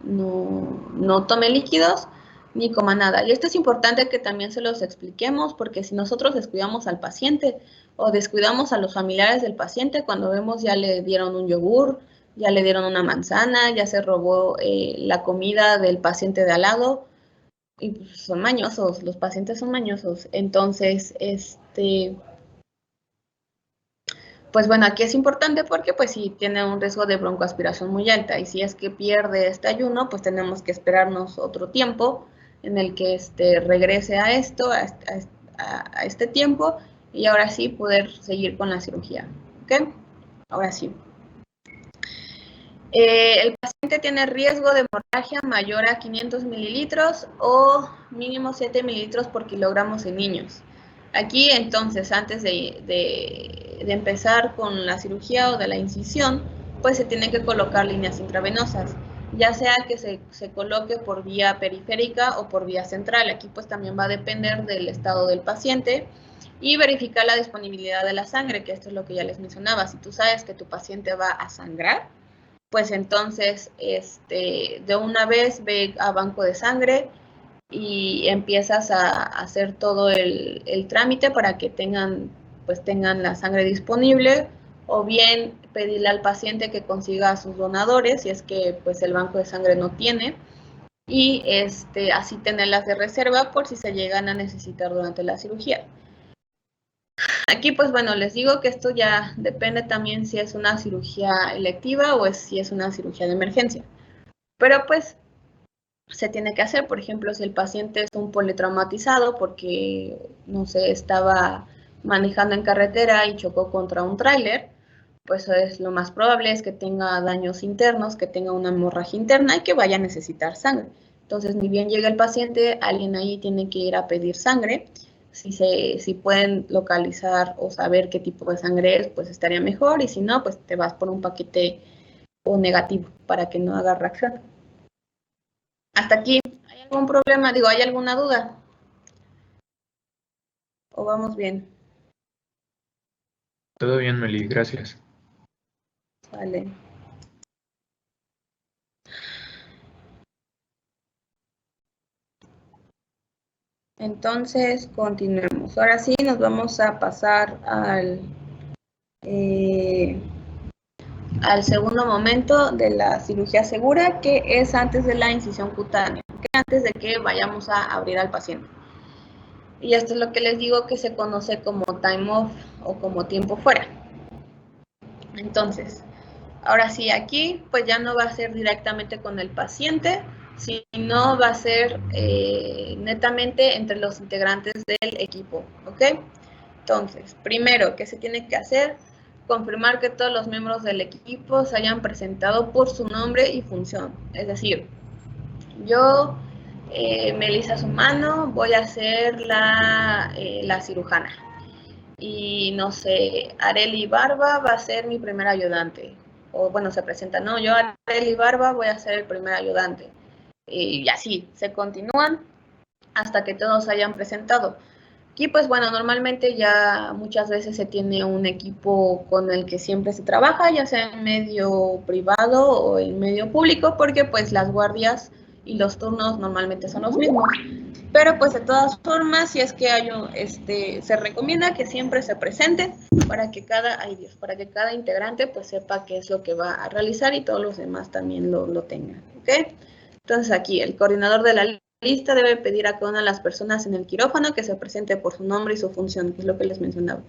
tome líquidos ni coma nada. Y esto es importante que también se los expliquemos, porque si nosotros descuidamos al paciente o descuidamos a los familiares del paciente, cuando vemos ya le dieron un yogur, ya le dieron una manzana, ya se robó la comida del paciente de al lado, y pues son mañosos, los pacientes son mañosos. Entonces, pues bueno, aquí es importante porque pues si tiene un riesgo de broncoaspiración muy alta y si es que pierde este ayuno, pues tenemos que esperarnos otro tiempo en el que regrese a este tiempo y ahora sí poder seguir con la cirugía, ¿ok? Ahora sí. El paciente tiene riesgo de hemorragia mayor a 500 mililitros o mínimo 7 mililitros por kilogramos en niños. Aquí entonces, antes de empezar con la cirugía o de la incisión, pues se tienen que colocar líneas intravenosas, ya sea que se coloque por vía periférica o por vía central. Aquí pues también va a depender del estado del paciente y verificar la disponibilidad de la sangre, que esto es lo que ya les mencionaba. Si tú sabes que tu paciente va a sangrar, pues entonces de una vez ve a banco de sangre y empiezas a hacer todo el trámite para que tengan la sangre disponible, o bien pedirle al paciente que consiga a sus donadores si es que pues el banco de sangre no tiene, y así tenerlas de reserva por si se llegan a necesitar durante la cirugía. Aquí pues bueno, les digo que esto ya depende también si es una cirugía electiva o si es una cirugía de emergencia, pero pues se tiene que hacer. Por ejemplo, si el paciente es un politraumatizado porque, no sé, estaba manejando en carretera y chocó contra un tráiler, pues es lo más probable es que tenga daños internos, que tenga una hemorragia interna y que vaya a necesitar sangre. Entonces, ni bien llega el paciente, alguien ahí tiene que ir a pedir sangre. Si pueden localizar o saber qué tipo de sangre es, pues estaría mejor, y si no, pues te vas por un paquete O negativo para que no haga reacción. Hasta aquí, ¿hay algún problema? Digo, ¿hay alguna duda? ¿O vamos bien? Todo bien, Meli, gracias. Vale. Entonces, continuemos. Ahora sí, nos vamos a pasar al segundo momento de la cirugía segura, que es antes de la incisión cutánea, que antes de que vayamos a abrir al paciente. Y esto es lo que les digo, que se conoce como time off o como tiempo fuera. Entonces, ahora sí, aquí pues ya no va a ser directamente con el paciente, sino va a ser netamente entre los integrantes del equipo, ¿ok? Entonces, primero, ¿qué se tiene que hacer? Confirmar que todos los miembros del equipo se hayan presentado por su nombre y función. Es decir, yo, Melissa Sumano, voy a ser la cirujana. Y no sé, Areli Barba va a ser mi primer ayudante. O bueno, se presenta, no, yo Areli Barba voy a ser el primer ayudante. Y así, se continúan hasta que todos hayan presentado. Aquí, pues bueno, normalmente ya muchas veces se tiene un equipo con el que siempre se trabaja, ya sea en medio privado o en medio público, porque pues las guardias y los turnos normalmente son los mismos. Pero pues de todas formas, si es que hay se recomienda que siempre se presente para que para que cada integrante pues sepa qué es lo que va a realizar y todos los demás también lo tengan, ¿ok? Entonces aquí el coordinador de la lista debe pedir a cada una de las personas en el quirófano que se presente por su nombre y su función, que es lo que les mencionaba.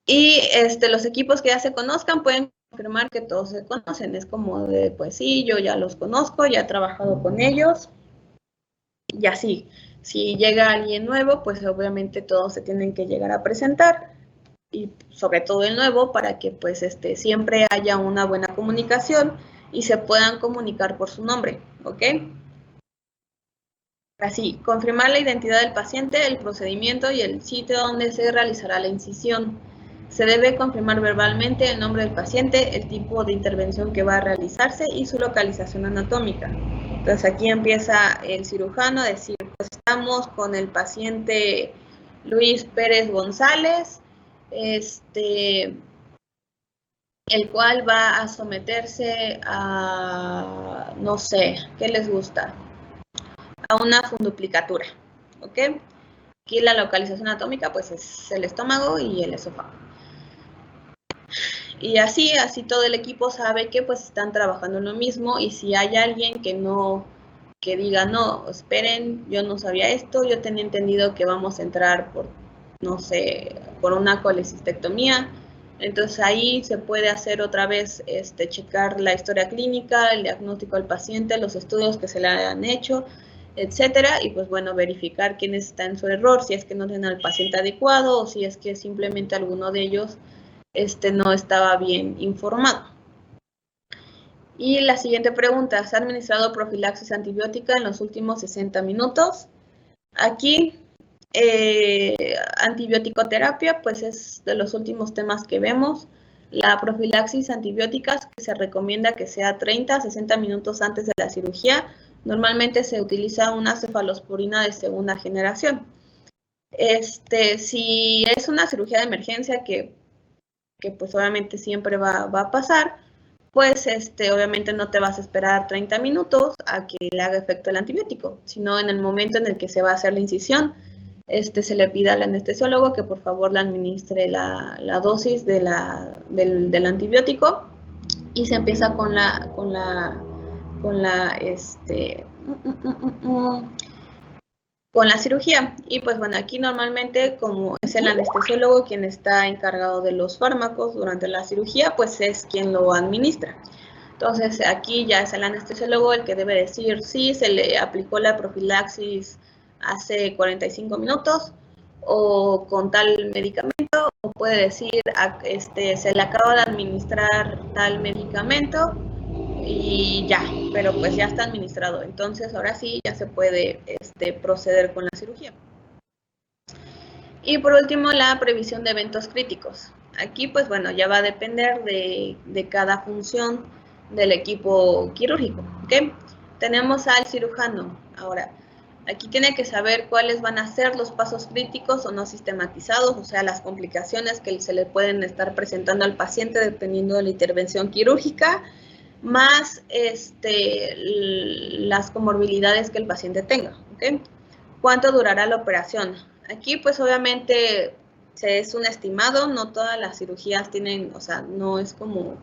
Y los equipos que ya se conozcan pueden confirmar que todos se conocen. Es como de, pues sí, yo ya los conozco, ya he trabajado con ellos. Y así, si llega alguien nuevo, pues obviamente todos se tienen que llegar a presentar. Y sobre todo el nuevo, para que pues siempre haya una buena comunicación y se puedan comunicar por su nombre, ¿ok? Así, confirmar la identidad del paciente, el procedimiento y el sitio donde se realizará la incisión. Se debe confirmar verbalmente el nombre del paciente, el tipo de intervención que va a realizarse y su localización anatómica. Entonces aquí empieza el cirujano a decir, pues estamos con el paciente Luis Pérez González, el cual va a someterse a, no sé, ¿qué les gusta? A una funduplicatura, ¿ok? Aquí la localización anatómica pues es el estómago y el esófago. Y así todo el equipo sabe que pues están trabajando en lo mismo, y si hay alguien que diga, no, esperen, yo no sabía esto, yo tenía entendido que vamos a entrar por, no sé, por una colecistectomía, entonces ahí se puede hacer otra vez, checar la historia clínica, el diagnóstico del paciente, los estudios que se le han hecho, etcétera, y pues bueno, verificar quién está en su error, si es que no tienen al paciente adecuado o si es que simplemente alguno de ellos no estaba bien informado. Y la siguiente pregunta, ¿se ha administrado profilaxis antibiótica en los últimos 60 minutos? Aquí, antibiótico-terapia, pues es de los últimos temas que vemos. La profilaxis antibiótica se recomienda que sea 30 a 60 minutos antes de la cirugía. Normalmente se utiliza una cefalosporina de segunda generación. Si es una cirugía de emergencia que pues obviamente siempre va a pasar, pues obviamente no te vas a esperar 30 minutos a que le haga efecto el antibiótico, sino en el momento en el que se va a hacer la incisión, se le pide al anestesiólogo que por favor le administre la dosis del antibiótico, y se empieza con la cirugía. Y pues bueno, aquí normalmente, como es el anestesiólogo quien está encargado de los fármacos durante la cirugía, pues es quien lo administra. Entonces aquí ya es el anestesiólogo el que debe decir si se le aplicó la profilaxis hace 45 minutos o con tal medicamento, o puede decir se le acaba de administrar tal medicamento y ya, pero pues ya está administrado. Entonces ahora sí ya se puede proceder con la cirugía. Y por último, la previsión de eventos críticos. Aquí, pues bueno, ya va a depender de cada función del equipo quirúrgico, ¿ok? Tenemos al cirujano. Ahora, aquí tiene que saber cuáles van a ser los pasos críticos o no sistematizados, o sea, las complicaciones que se le pueden estar presentando al paciente dependiendo de la intervención quirúrgica, más las comorbilidades que el paciente tenga, ¿ok? ¿Cuánto durará la operación? Aquí, pues obviamente es un estimado, no todas las cirugías tienen, o sea, no es como,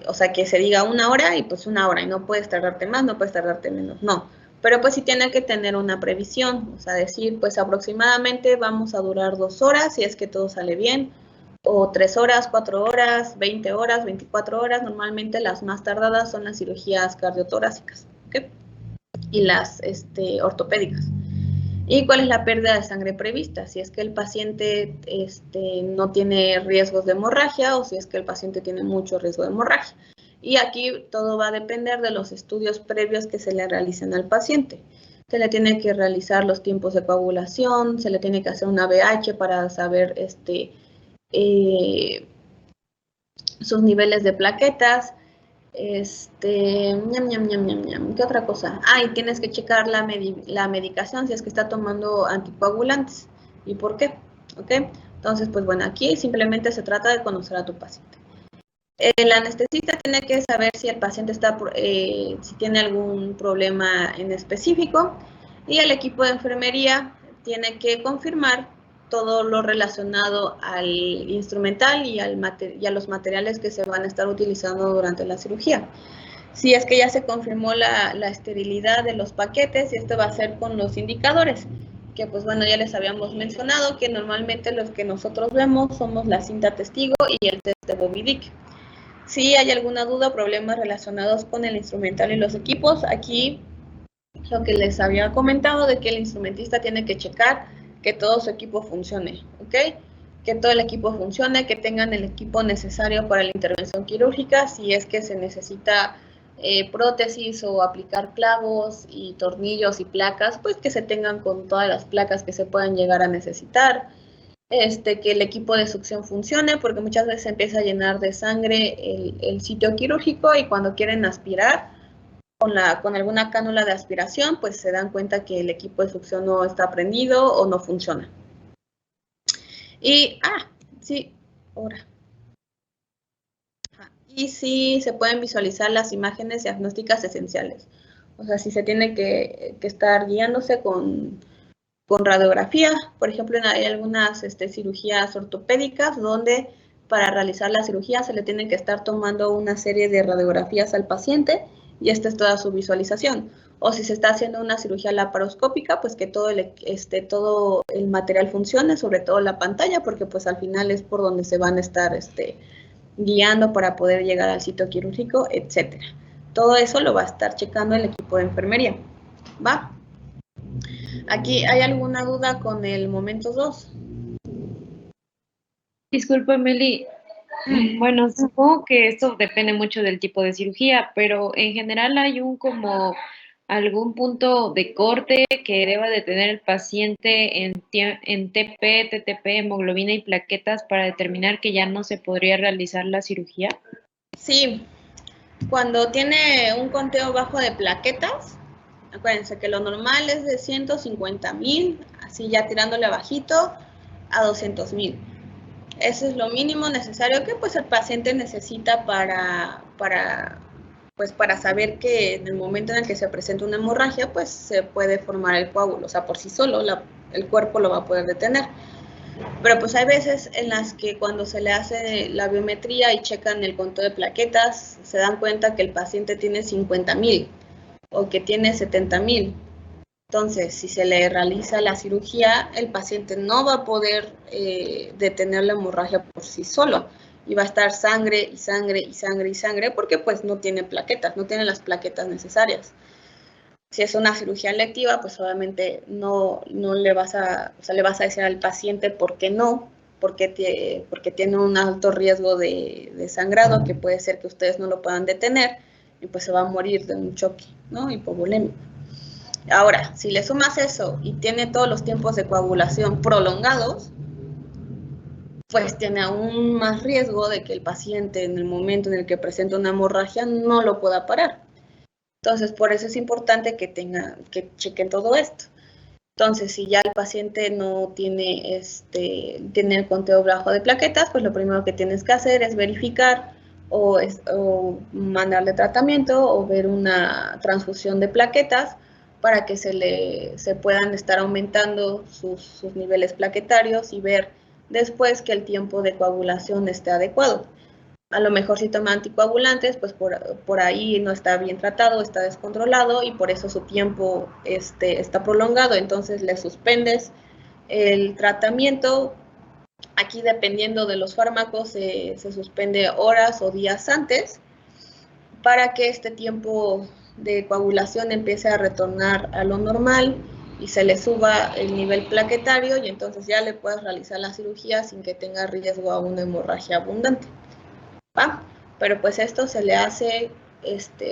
o sea, que se diga 1 hora y pues 1 hora, y no puedes tardarte más, no puedes tardarte menos, no. Pero pues sí tiene que tener una previsión, o sea, decir, pues aproximadamente vamos a durar 2 horas, si es que todo sale bien, o 3 horas, 4 horas, 20 horas, 24 horas, normalmente las más tardadas son las cirugías cardiotorácicas, ¿ok? Y las ortopédicas. ¿Y cuál es la pérdida de sangre prevista? Si es que el paciente no tiene riesgos de hemorragia o si es que el paciente tiene mucho riesgo de hemorragia. Y aquí todo va a depender de los estudios previos que se le realicen al paciente. Se le tiene que realizar los tiempos de coagulación, se le tiene que hacer una ABH para saber sus niveles de plaquetas. ¿Qué otra cosa? Y tienes que checar la medicación si es que está tomando anticoagulantes. ¿Y por qué? ¿Ok? Entonces, pues bueno, aquí simplemente se trata de conocer a tu paciente. El anestesista tiene que saber si el paciente si tiene algún problema en específico, y el equipo de enfermería tiene que confirmar todo lo relacionado al instrumental y a los materiales que se van a estar utilizando durante la cirugía. Si es que ya se confirmó la esterilidad de los paquetes, y esto va a ser con los indicadores, que pues bueno, ya les habíamos mencionado que normalmente los que nosotros vemos somos la cinta testigo y el test de Bobby-Dick. Si hay alguna duda o problemas relacionados con el instrumental y los equipos, aquí lo que les había comentado de que el instrumentista tiene que checar que todo su equipo funcione, ¿ok? Que todo el equipo funcione, que tengan el equipo necesario para la intervención quirúrgica, si es que se necesita prótesis o aplicar clavos y tornillos y placas, pues que se tengan con todas las placas que se puedan llegar a necesitar. Que el equipo de succión funcione, porque muchas veces se empieza a llenar de sangre el sitio quirúrgico, y cuando quieren aspirar con alguna cánula de aspiración, pues se dan cuenta que el equipo de succión no está prendido o no funciona. Y, sí, ahora. Y sí se pueden visualizar las imágenes diagnósticas esenciales. O sea, si se tiene que estar guiándose con radiografía. Por ejemplo, hay algunas cirugías ortopédicas donde para realizar la cirugía se le tienen que estar tomando una serie de radiografías al paciente, y esta es toda su visualización. O si se está haciendo una cirugía laparoscópica, pues que todo el material funcione, sobre todo la pantalla, porque pues al final es por donde se van a estar guiando para poder llegar al sitio quirúrgico, etcétera. Todo eso lo va a estar checando el equipo de enfermería. ¿Va? Aquí, ¿hay alguna duda con el momento 2? Disculpa, Meli. Bueno, supongo que esto depende mucho del tipo de cirugía, pero en general hay algún punto de corte que deba de tener el paciente en TP, TTP, hemoglobina y plaquetas para determinar que ya no se podría realizar la cirugía. Sí, cuando tiene un conteo bajo de plaquetas, acuérdense que lo normal es de 150,000, así ya tirándole abajito a 200,000. Eso es lo mínimo necesario que pues el paciente necesita para saber que en el momento en el que se presenta una hemorragia, pues se puede formar el coágulo. O sea, por sí solo el cuerpo lo va a poder detener. Pero pues hay veces en las que cuando se le hace la biometría y checan el conteo de plaquetas, se dan cuenta que el paciente tiene 50,000 o que tiene 70,000. Entonces, si se le realiza la cirugía, el paciente no va a poder detener la hemorragia por sí solo, y va a estar sangre y sangre y sangre y sangre, porque pues no tiene plaquetas, no tiene las plaquetas necesarias. Si es una cirugía electiva, pues obviamente no le vas a, o sea, le vas a decir al paciente por qué no, porque tiene un alto riesgo de sangrado, que puede ser que ustedes no lo puedan detener, y pues se va a morir de un choque, ¿no? Hipovolémico. Ahora, si le sumas eso y tiene todos los tiempos de coagulación prolongados, pues tiene aún más riesgo de que el paciente en el momento en el que presenta una hemorragia no lo pueda parar. Entonces, por eso es importante que chequen todo esto. Entonces, si ya el paciente no tiene, tiene el conteo bajo de plaquetas, pues lo primero que tienes que hacer es verificar o mandarle tratamiento o ver una transfusión de plaquetas para que se puedan estar aumentando sus niveles plaquetarios y ver después que el tiempo de coagulación esté adecuado. A lo mejor si toma anticoagulantes, pues por ahí no está bien tratado, está descontrolado y por eso su tiempo está prolongado. Entonces le suspendes el tratamiento. Aquí, dependiendo de los fármacos, se suspende horas o días antes para que este tiempo de coagulación empiece a retornar a lo normal y se le suba el nivel plaquetario y entonces ya le puedes realizar la cirugía sin que tenga riesgo a una hemorragia abundante. ¿Va? Pero pues esto se le hace,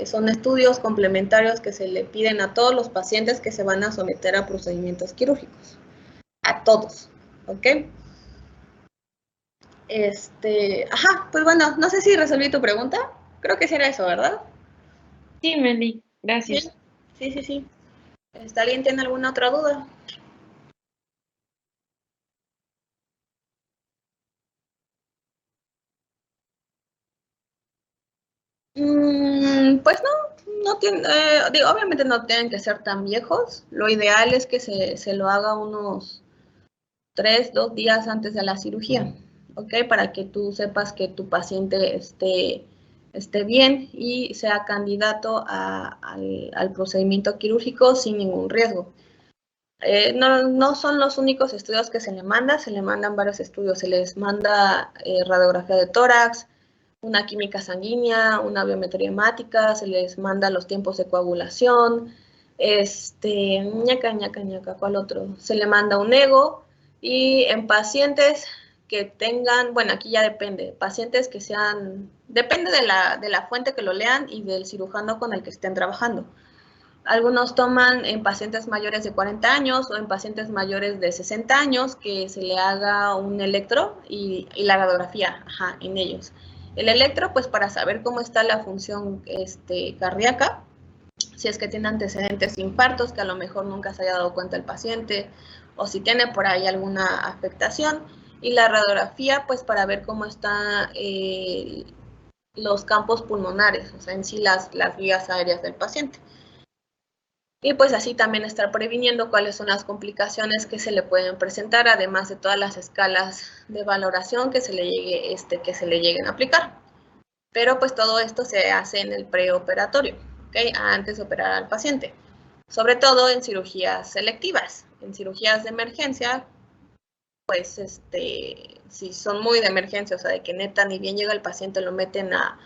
son estudios complementarios que se le piden a todos los pacientes que se van a someter a procedimientos quirúrgicos. A todos, ¿ok? Pues bueno, no sé si resolví tu pregunta. Creo que sí era eso, ¿verdad? Sí, Meli, gracias. Sí. ¿Alguien tiene alguna otra duda? Pues no tiene, obviamente no tienen que ser tan viejos. Lo ideal es que se lo haga unos 2 días antes de la cirugía, ¿ok? Para que tú sepas que tu paciente esté bien y sea candidato al procedimiento quirúrgico sin ningún riesgo. No son los únicos estudios que se le mandan varios estudios, se les manda radiografía de tórax, una química sanguínea, una biometría hemática, se les manda los tiempos de coagulación, ¿cuál otro? Se le manda un ego y en pacientes que tengan, bueno, aquí ya depende, pacientes que depende de la fuente que lo lean y del cirujano con el que estén trabajando. Algunos toman en pacientes mayores de 40 años o en pacientes mayores de 60 años que se le haga un electro y la radiografía en ellos. El electro, pues para saber cómo está la función cardíaca, si es que tiene antecedentes de infartos, que a lo mejor nunca se haya dado cuenta el paciente, o si tiene por ahí alguna afectación. Y la radiografía, pues para ver cómo están los campos pulmonares, o sea, en sí las vías aéreas del paciente. Y pues así también estar previniendo cuáles son las complicaciones que se le pueden presentar, además de todas las escalas de valoración que se le lleguen a aplicar. Pero pues todo esto se hace en el preoperatorio, ¿okay? Antes de operar al paciente. Sobre todo en cirugías selectivas. En cirugías de emergencia, pues si son muy de emergencia, o sea, de que neta ni bien llega el paciente, lo meten a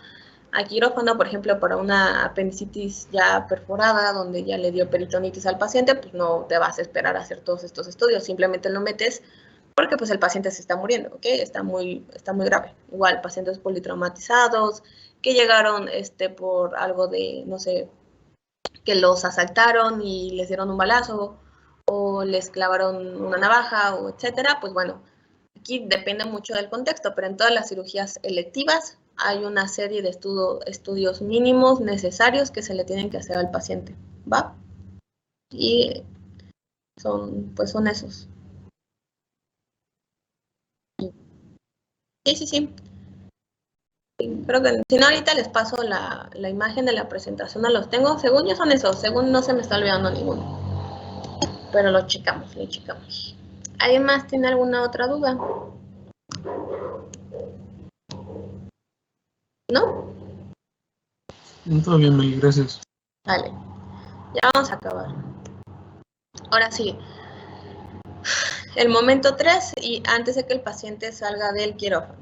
quirófano, por ejemplo, para una apendicitis ya perforada, donde ya le dio peritonitis al paciente, pues no te vas a esperar a hacer todos estos estudios, simplemente lo metes porque pues el paciente se está muriendo, ¿ok? Está muy grave. Igual, pacientes politraumatizados, que llegaron por algo de, no sé, que los asaltaron y les dieron un balazo, o les clavaron una navaja, o etcétera, pues bueno, aquí depende mucho del contexto, pero en todas las cirugías electivas hay una serie de estudios mínimos necesarios que se le tienen que hacer al paciente, ¿va? Y son esos. Sí. Creo que, si no, ahorita les paso la imagen de la presentación, no los tengo. Según yo son esos, según no se me está olvidando ninguno. Pero lo checamos. ¿Alguien más tiene alguna otra duda? ¿No? Todo bien, Meli, gracias. Vale, ya vamos a acabar. Ahora sí, el momento 3 y antes de que el paciente salga del quirófano.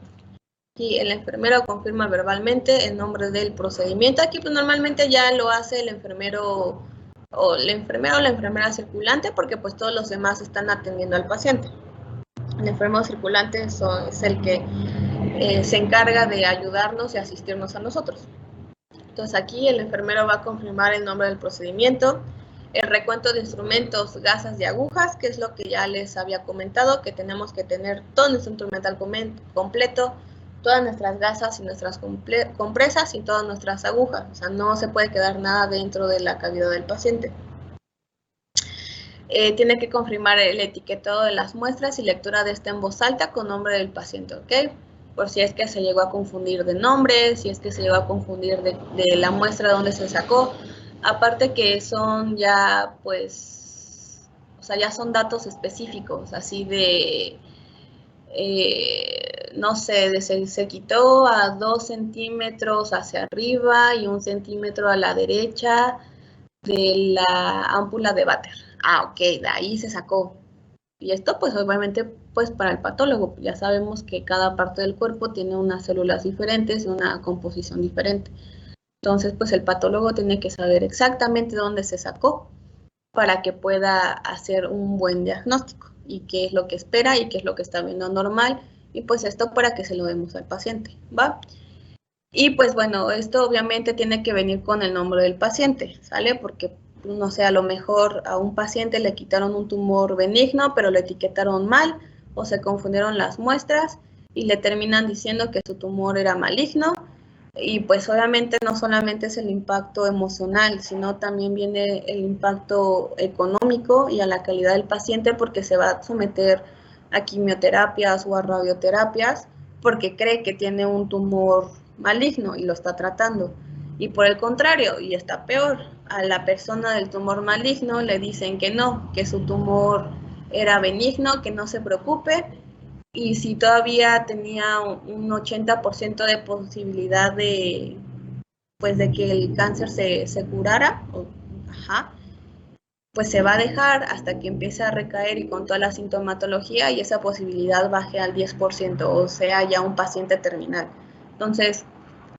Aquí el enfermero confirma verbalmente el nombre del procedimiento. Aquí pues normalmente ya lo hace el enfermero o la enfermera circulante, porque pues todos los demás están atendiendo al paciente. El enfermero circulante es el que se encarga de ayudarnos y asistirnos a nosotros. Entonces aquí el enfermero va a confirmar el nombre del procedimiento, el recuento de instrumentos, gasas y agujas, que es lo que ya les había comentado, que tenemos que tener todo nuestro instrumental completo, todas nuestras gasas y nuestras compresas y todas nuestras agujas. O sea, no se puede quedar nada dentro de la cavidad del paciente. Tiene que confirmar el etiquetado de las muestras y lectura de esta en voz alta con nombre del paciente, ¿ok? Por si es que se llegó a confundir de nombre, si es que se llegó a confundir de la muestra donde se sacó. Aparte que son ya, pues, o sea, ya son datos específicos, así de, no sé, se quitó a 2 centímetros hacia arriba y 1 centímetro a la derecha de la ámpula de váter. Ah, ok, de ahí se sacó. Y esto, pues, obviamente, pues, para el patólogo, ya sabemos que cada parte del cuerpo tiene unas células diferentes y una composición diferente. Entonces, pues, el patólogo tiene que saber exactamente dónde se sacó para que pueda hacer un buen diagnóstico y qué es lo que espera y qué es lo que está viendo normal. Y, pues, esto para que se lo demos al paciente, ¿va? Y pues bueno, esto obviamente tiene que venir con el nombre del paciente, ¿sale? Porque, no sé, a lo mejor a un paciente le quitaron un tumor benigno, pero lo etiquetaron mal, o se confundieron las muestras y le terminan diciendo que su tumor era maligno. Y pues obviamente no solamente es el impacto emocional, sino también viene el impacto económico y a la calidad del paciente porque se va a someter a quimioterapias o a radioterapias porque cree que tiene un tumor maligno y lo está tratando. Y por el contrario, y está peor, a la persona del tumor maligno le dicen que no, que su tumor era benigno, que no se preocupe, y si todavía tenía un 80% de posibilidad de, pues, de que el cáncer se curara, pues se va a dejar hasta que empiece a recaer y con toda la sintomatología y esa posibilidad baje al 10%, o sea, ya un paciente terminal. Entonces,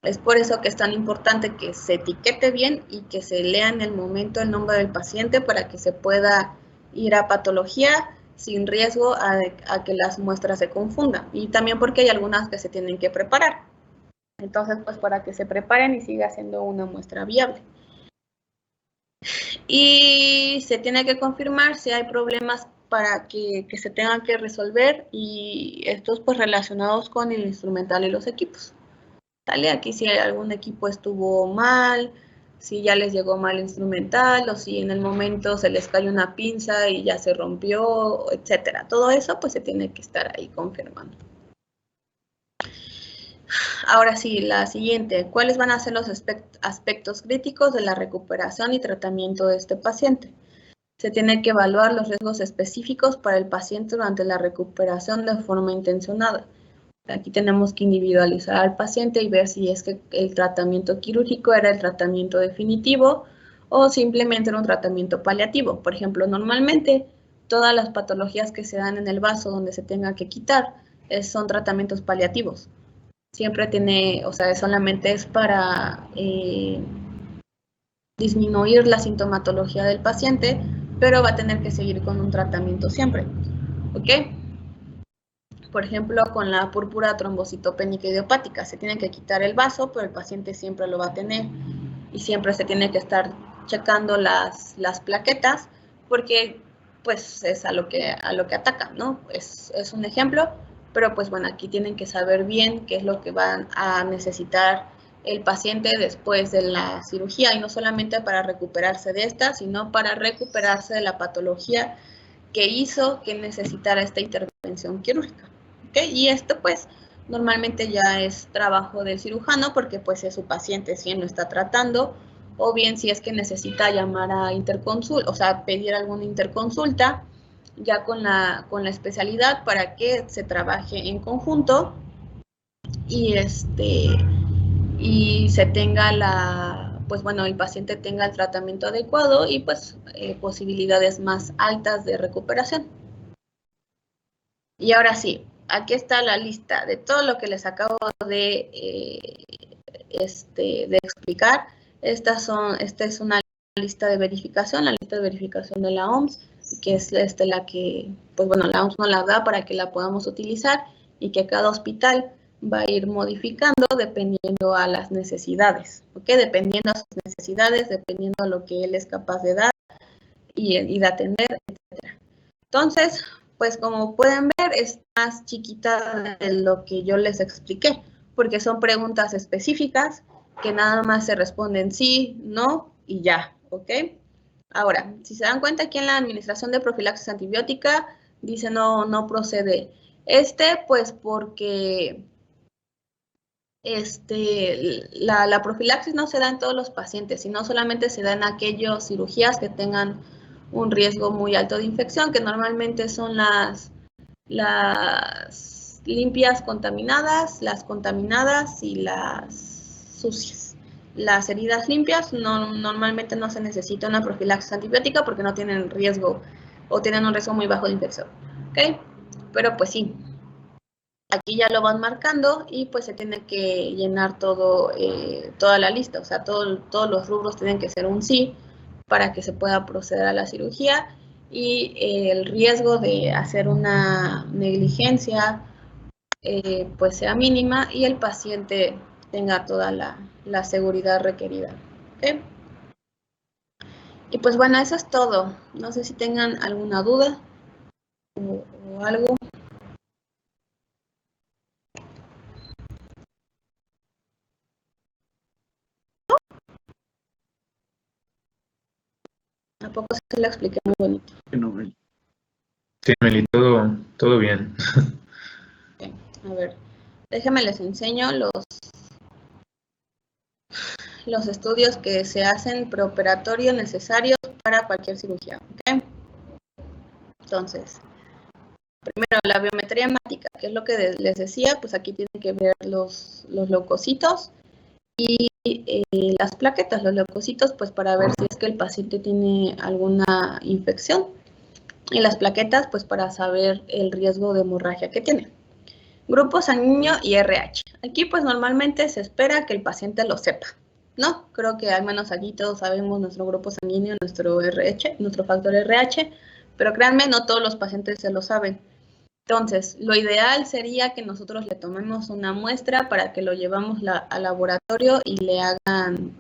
es por eso que es tan importante que se etiquete bien y que se lea en el momento el nombre del paciente para que se pueda ir a patología sin riesgo a que las muestras se confundan. Y también porque hay algunas que se tienen que preparar. Entonces, pues para que se preparen y siga siendo una muestra viable. Y se tiene que confirmar si hay problemas para que se tengan que resolver y estos pues relacionados con el instrumental y los equipos. ¿Sale? Aquí si algún equipo estuvo mal, si ya les llegó mal el instrumental o si en el momento se les cayó una pinza y ya se rompió, etcétera. Todo eso pues se tiene que estar ahí confirmando. Ahora sí, la siguiente. ¿Cuáles van a ser los aspectos críticos de la recuperación y tratamiento de este paciente? Se tiene que evaluar los riesgos específicos para el paciente durante la recuperación de forma intencionada. Aquí tenemos que individualizar al paciente y ver si es que el tratamiento quirúrgico era el tratamiento definitivo o simplemente era un tratamiento paliativo. Por ejemplo, normalmente todas las patologías que se dan en el vaso donde se tenga que quitar son tratamientos paliativos. Siempre tiene, o sea, solamente es para disminuir la sintomatología del paciente, pero va a tener que seguir con un tratamiento siempre, ¿ok? Por ejemplo, con la púrpura trombocitopénica idiopática, se tiene que quitar el vaso, pero el paciente siempre lo va a tener y siempre se tiene que estar checando las plaquetas porque pues es a lo que ataca, ¿no? Es un ejemplo, pero pues bueno, aquí tienen que saber bien qué es lo que van a necesitar el paciente después de la cirugía y no solamente para recuperarse de esta, sino para recuperarse de la patología que hizo que necesitara esta intervención quirúrgica. ¿Okay? Y esto pues normalmente ya es trabajo del cirujano porque pues es su paciente si él lo está tratando o bien si es que necesita llamar a interconsulta, o sea, pedir alguna interconsulta ya con la especialidad para que se trabaje en conjunto y y se tenga pues bueno, el paciente tenga el tratamiento adecuado y pues posibilidades más altas de recuperación. Y ahora sí, aquí está la lista de todo lo que les acabo de explicar. Esta es una lista de verificación, la lista de verificación de la OMS, que es la que, pues bueno, la OMS nos la da para que la podamos utilizar y que cada hospital va a ir modificando dependiendo a las necesidades, ¿ok? Dependiendo a sus necesidades, dependiendo a lo que él es capaz de dar y de atender, etc. Entonces, pues como pueden ver, es más chiquita de lo que yo les expliqué, porque son preguntas específicas que nada más se responden sí, no y ya, ¿ok? Ahora, si se dan cuenta aquí en la administración de profilaxis antibiótica, dice no procede. Pues porque la profilaxis no se da en todos los pacientes, sino solamente se da en aquellas cirugías que tengan un riesgo muy alto de infección, que normalmente son las limpias contaminadas, las contaminadas y las sucias. Las heridas limpias normalmente no se necesita una profilaxis antibiótica porque no tienen riesgo o tienen un riesgo muy bajo de infección, ¿ok? Pero pues sí, aquí ya lo van marcando y pues se tiene que llenar toda la lista, o sea, todos los rubros tienen que ser un sí para que se pueda proceder a la cirugía y el riesgo de hacer una negligencia pues sea mínima y el paciente tenga toda la seguridad requerida. ¿Okay? Y pues bueno, eso es todo. No sé si tengan alguna duda o algo. ¿A poco se lo expliqué muy bonito? Sí, Meli, todo bien. Okay. A ver, déjenme les enseño los estudios que se hacen preoperatorio necesarios para cualquier cirugía. ¿Okay? Entonces, primero la biometría hemática, que es lo que les decía, pues aquí tienen que ver los leucocitos y las plaquetas, los leucocitos, pues para ver si es que el paciente tiene alguna infección y las plaquetas, pues para saber el riesgo de hemorragia que tiene. Grupo sanguíneo y RH. Aquí pues normalmente se espera que el paciente lo sepa, ¿no? Creo que al menos aquí todos sabemos nuestro grupo sanguíneo, nuestro RH, nuestro factor RH, pero créanme, no todos los pacientes se lo saben. Entonces, lo ideal sería que nosotros le tomemos una muestra para que lo llevamos al laboratorio y le hagan,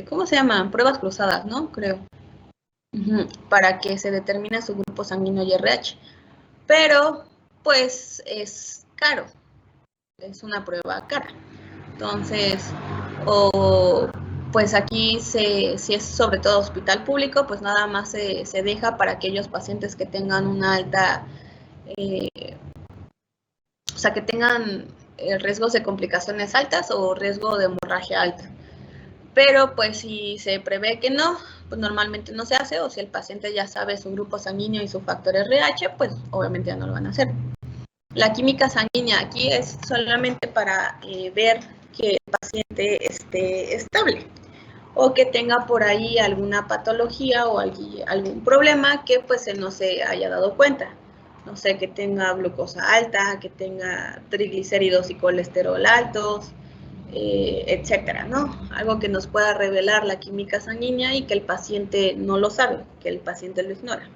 ¿cómo se llaman? Pruebas cruzadas, ¿no? Creo. Para que se determine su grupo sanguíneo y RH. Pero, pues, es caro. Es una prueba cara. Entonces, pues aquí, si es sobre todo hospital público, pues nada más se deja para aquellos pacientes que tengan una alta... o sea, que tengan riesgos de complicaciones altas o riesgo de hemorragia alta. Pero pues si se prevé que no, pues normalmente no se hace, o si el paciente ya sabe su grupo sanguíneo y su factor RH, pues obviamente ya no lo van a hacer. La química sanguínea aquí es solamente para ver que el paciente esté estable o que tenga por ahí alguna patología o algún problema que pues él no se haya dado cuenta. No sé, que tenga glucosa alta, que tenga triglicéridos y colesterol altos, etcétera, ¿no? Algo que nos pueda revelar la química sanguínea y que el paciente no lo sabe, que el paciente lo ignora.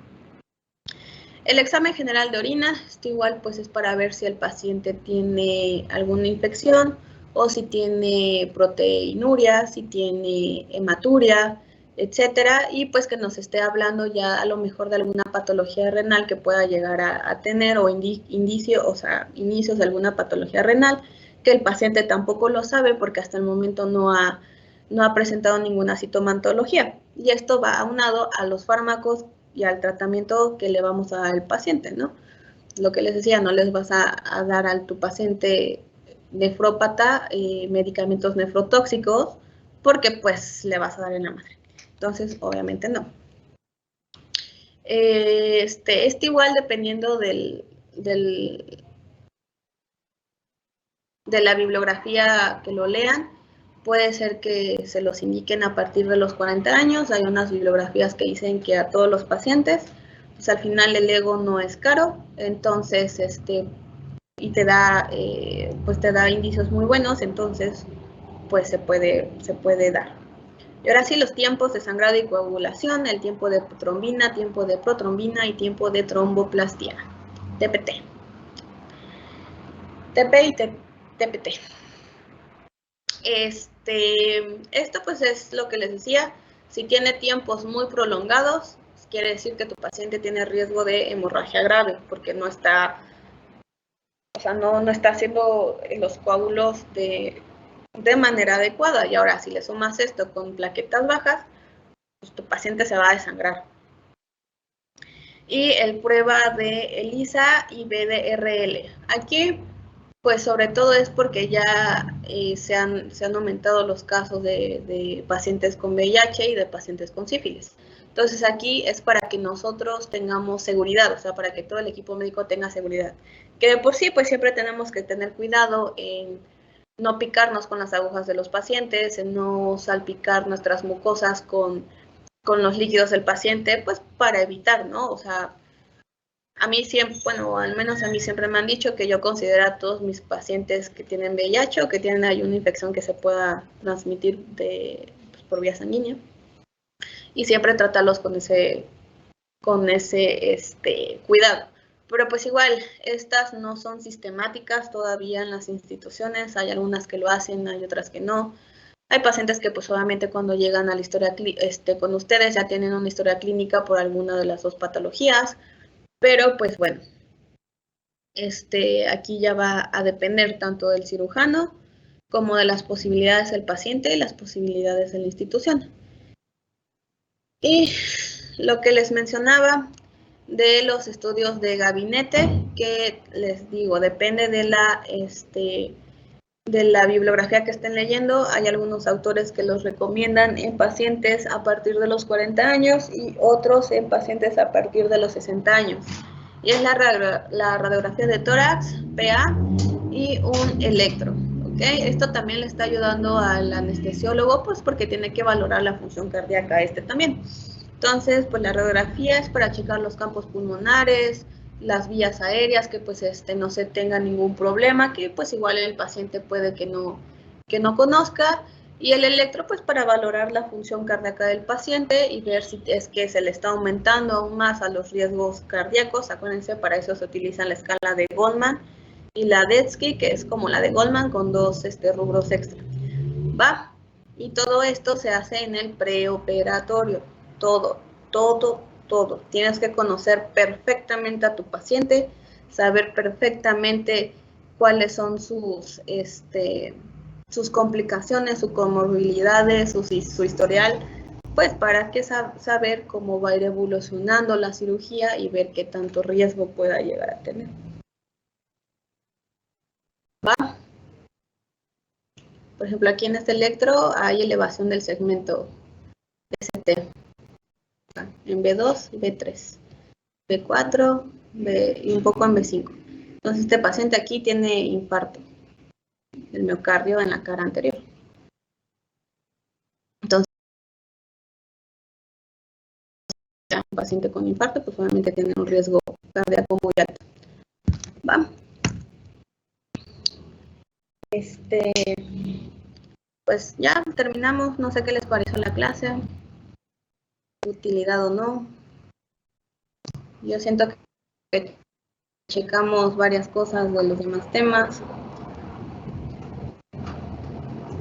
El examen general de orina, esto igual pues es para ver si el paciente tiene alguna infección o si tiene proteinuria, si tiene hematuria, etcétera, y pues que nos esté hablando ya a lo mejor de alguna patología renal que pueda llegar a tener o inicios de alguna patología renal, que el paciente tampoco lo sabe porque hasta el momento no ha presentado ninguna sintomatología. Y esto va aunado a los fármacos y al tratamiento que le vamos a dar al paciente, ¿no? Lo que les decía, no les vas a dar a tu paciente nefrópata medicamentos nefrotóxicos porque pues le vas a dar en la madre. Entonces, obviamente no. Igual dependiendo de la bibliografía que lo lean, puede ser que se los indiquen a partir de los 40 años. Hay unas bibliografías que dicen que a todos los pacientes, pues al final el ego no es caro, entonces, y te da indicios muy buenos, entonces, pues se puede dar. Y ahora sí, los tiempos de sangrado y coagulación, el tiempo de trombina, tiempo de protrombina y tiempo de tromboplastia, TPT. TP y TPT. Esto pues es lo que les decía, si tiene tiempos muy prolongados, quiere decir que tu paciente tiene riesgo de hemorragia grave, porque no está, o sea, no está haciendo los coágulos de manera adecuada. Y ahora, si le sumas esto con plaquetas bajas, pues tu paciente se va a desangrar. Y el prueba de ELISA y BDRL. Aquí, pues sobre todo es porque ya se han aumentado los casos de pacientes con VIH y de pacientes con sífilis. Entonces aquí es para que nosotros tengamos seguridad, o sea, para que todo el equipo médico tenga seguridad. Que de por sí, pues siempre tenemos que tener cuidado en no picarnos con las agujas de los pacientes, en no salpicar nuestras mucosas con los líquidos del paciente, pues para evitar, ¿no? O sea, a mí siempre, bueno, al menos a mí siempre me han dicho que yo considero a todos mis pacientes que tienen VIH o que tienen ahí una infección que se pueda transmitir pues, por vía sanguínea. Y siempre tratarlos con ese cuidado. Pero pues igual, estas no son sistemáticas todavía en las instituciones. Hay algunas que lo hacen, hay otras que no. Hay pacientes que pues obviamente cuando llegan a la historia con ustedes ya tienen una historia clínica por alguna de las dos patologías. Pero pues bueno, aquí ya va a depender tanto del cirujano como de las posibilidades del paciente y las posibilidades de la institución. Y lo que les mencionaba de los estudios de gabinete, que les digo, depende de la bibliografía que estén leyendo. Hay algunos autores que los recomiendan en pacientes a partir de los 40 años y otros en pacientes a partir de los 60 años. Y es la radiografía de tórax, PA y un electro. ¿Okay? Esto también le está ayudando al anestesiólogo, pues porque tiene que valorar la función cardíaca también. Entonces, pues la radiografía es para checar los campos pulmonares, las vías aéreas, que pues no se tenga ningún problema, que pues igual el paciente puede que no conozca, y el electro pues para valorar la función cardíaca del paciente y ver si es que se le está aumentando aún más a los riesgos cardíacos. Acuérdense, para eso se utiliza la escala de Goldman y la Detsky, que es como la de Goldman con dos rubros extra. ¿Va? Y todo esto se hace en el preoperatorio. Todo. Tienes que conocer perfectamente a tu paciente, saber perfectamente cuáles son sus complicaciones, sus comorbilidades, su historial, pues para que saber cómo va a ir evolucionando la cirugía y ver qué tanto riesgo pueda llegar a tener. ¿Va? Por ejemplo, aquí en este electro hay elevación del segmento ST. En B2 y B3, B4 y un poco en B5. Entonces este paciente aquí tiene infarto del miocardio en la cara anterior. Entonces, un paciente con infarto pues obviamente tiene un riesgo cardíaco muy alto. ¿Va? Pues ya terminamos. No sé qué les pareció la clase, utilidad o no. Yo siento que checamos varias cosas de los demás temas.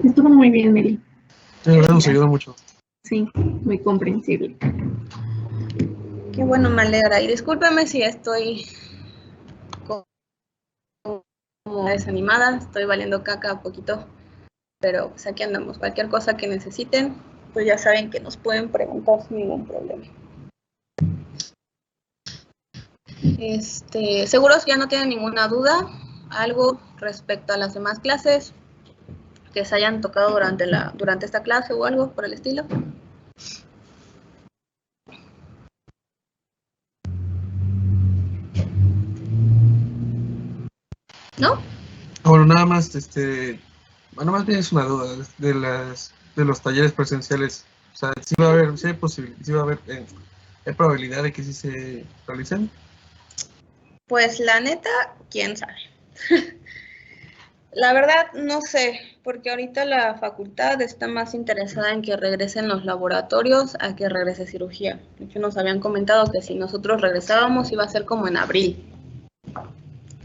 Estuvo muy bien, Meli. La verdad nos ayuda mucho. Sí, muy comprensible. Qué bueno, me alegra. Y discúlpeme si estoy como desanimada, estoy valiendo caca un poquito, pero pues aquí andamos. Cualquier cosa que necesiten, pues ya saben que nos pueden preguntar sin ningún problema. Seguros ya no tienen ninguna duda, algo respecto a las demás clases que se hayan tocado durante esta clase o algo por el estilo. ¿No? Bueno, nada más, bueno, más bien es una duda de los talleres presenciales. O sea, sí va a haber, sí hay posibilidad, sí va a haber, ¿hay probabilidad de que sí se realicen? Pues la neta, quién sabe. La verdad, no sé, porque ahorita la facultad está más interesada en que regresen los laboratorios a que regrese cirugía. De hecho, nos habían comentado que si nosotros regresábamos iba a ser como en abril.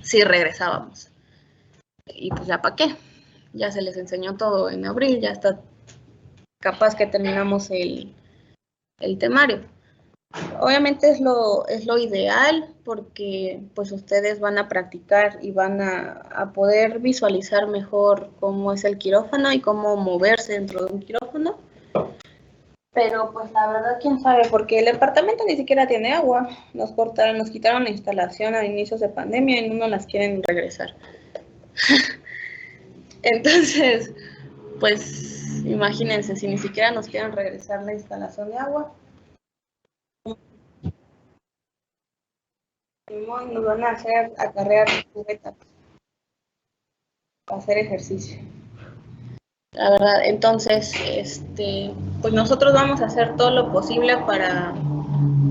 Si regresábamos. Y pues ya para qué. Ya se les enseñó todo en abril, ya está capaz que terminamos el temario. Obviamente es lo ideal porque pues ustedes van a practicar y van a poder visualizar mejor cómo es el quirófano y cómo moverse dentro de un quirófano. Pero pues la verdad, quién sabe, porque el departamento ni siquiera tiene agua. Nos quitaron la instalación a inicios de pandemia y no nos las quieren regresar. Entonces, pues imagínense, si ni siquiera nos quieren regresar la instalación de agua, nos van a hacer acarrear cubetas para hacer ejercicio. La verdad, entonces, pues nosotros vamos a hacer todo lo posible para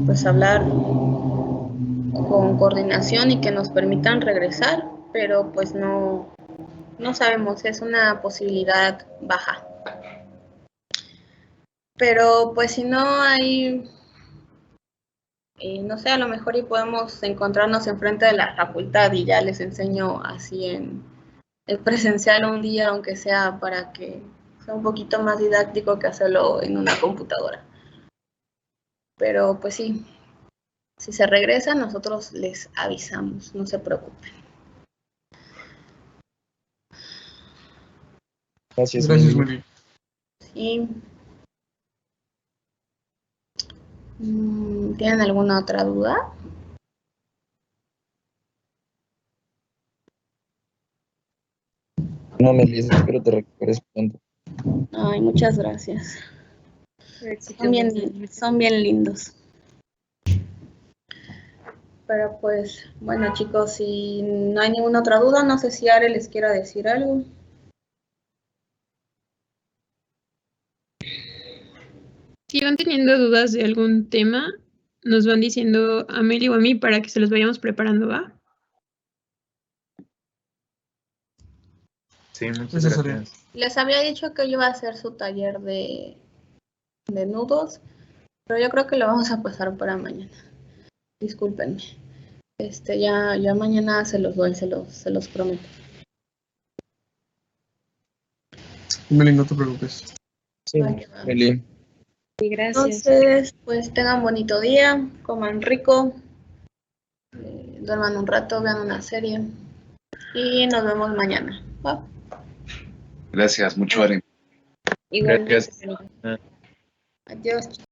pues hablar con coordinación y que nos permitan regresar, pero pues no sabemos, es una posibilidad baja. Pero pues si no hay, no sé, a lo mejor y podemos encontrarnos enfrente de la facultad y ya les enseño así en presencial un día, aunque sea para que sea un poquito más didáctico que hacerlo en una computadora. Pero pues sí, si se regresa, nosotros les avisamos, no se preocupen. Gracias, Gracias, Meli. Meli. Sí. ¿Tienen alguna otra duda? No, Meli, espero te recuperes pronto. Ay, muchas gracias. Son bien lindos. Pero pues, bueno chicos, si no hay ninguna otra duda, no sé si Are les quiera decir algo. Si van teniendo dudas de algún tema, nos van diciendo a Meli o a mí para que se los vayamos preparando, ¿va? Sí, muchas Eso gracias. Les había dicho que yo iba a hacer su taller de nudos, pero yo creo que lo vamos a pasar para mañana. Discúlpenme. Ya mañana se los doy, se los prometo. Meli, no te preocupes. Sí, Meli. Sí, gracias. Entonces, pues tengan bonito día, coman rico, duerman un rato, vean una serie y nos vemos mañana. ¿Va? Gracias, mucho ánimo. Igualmente. Gracias. Adiós.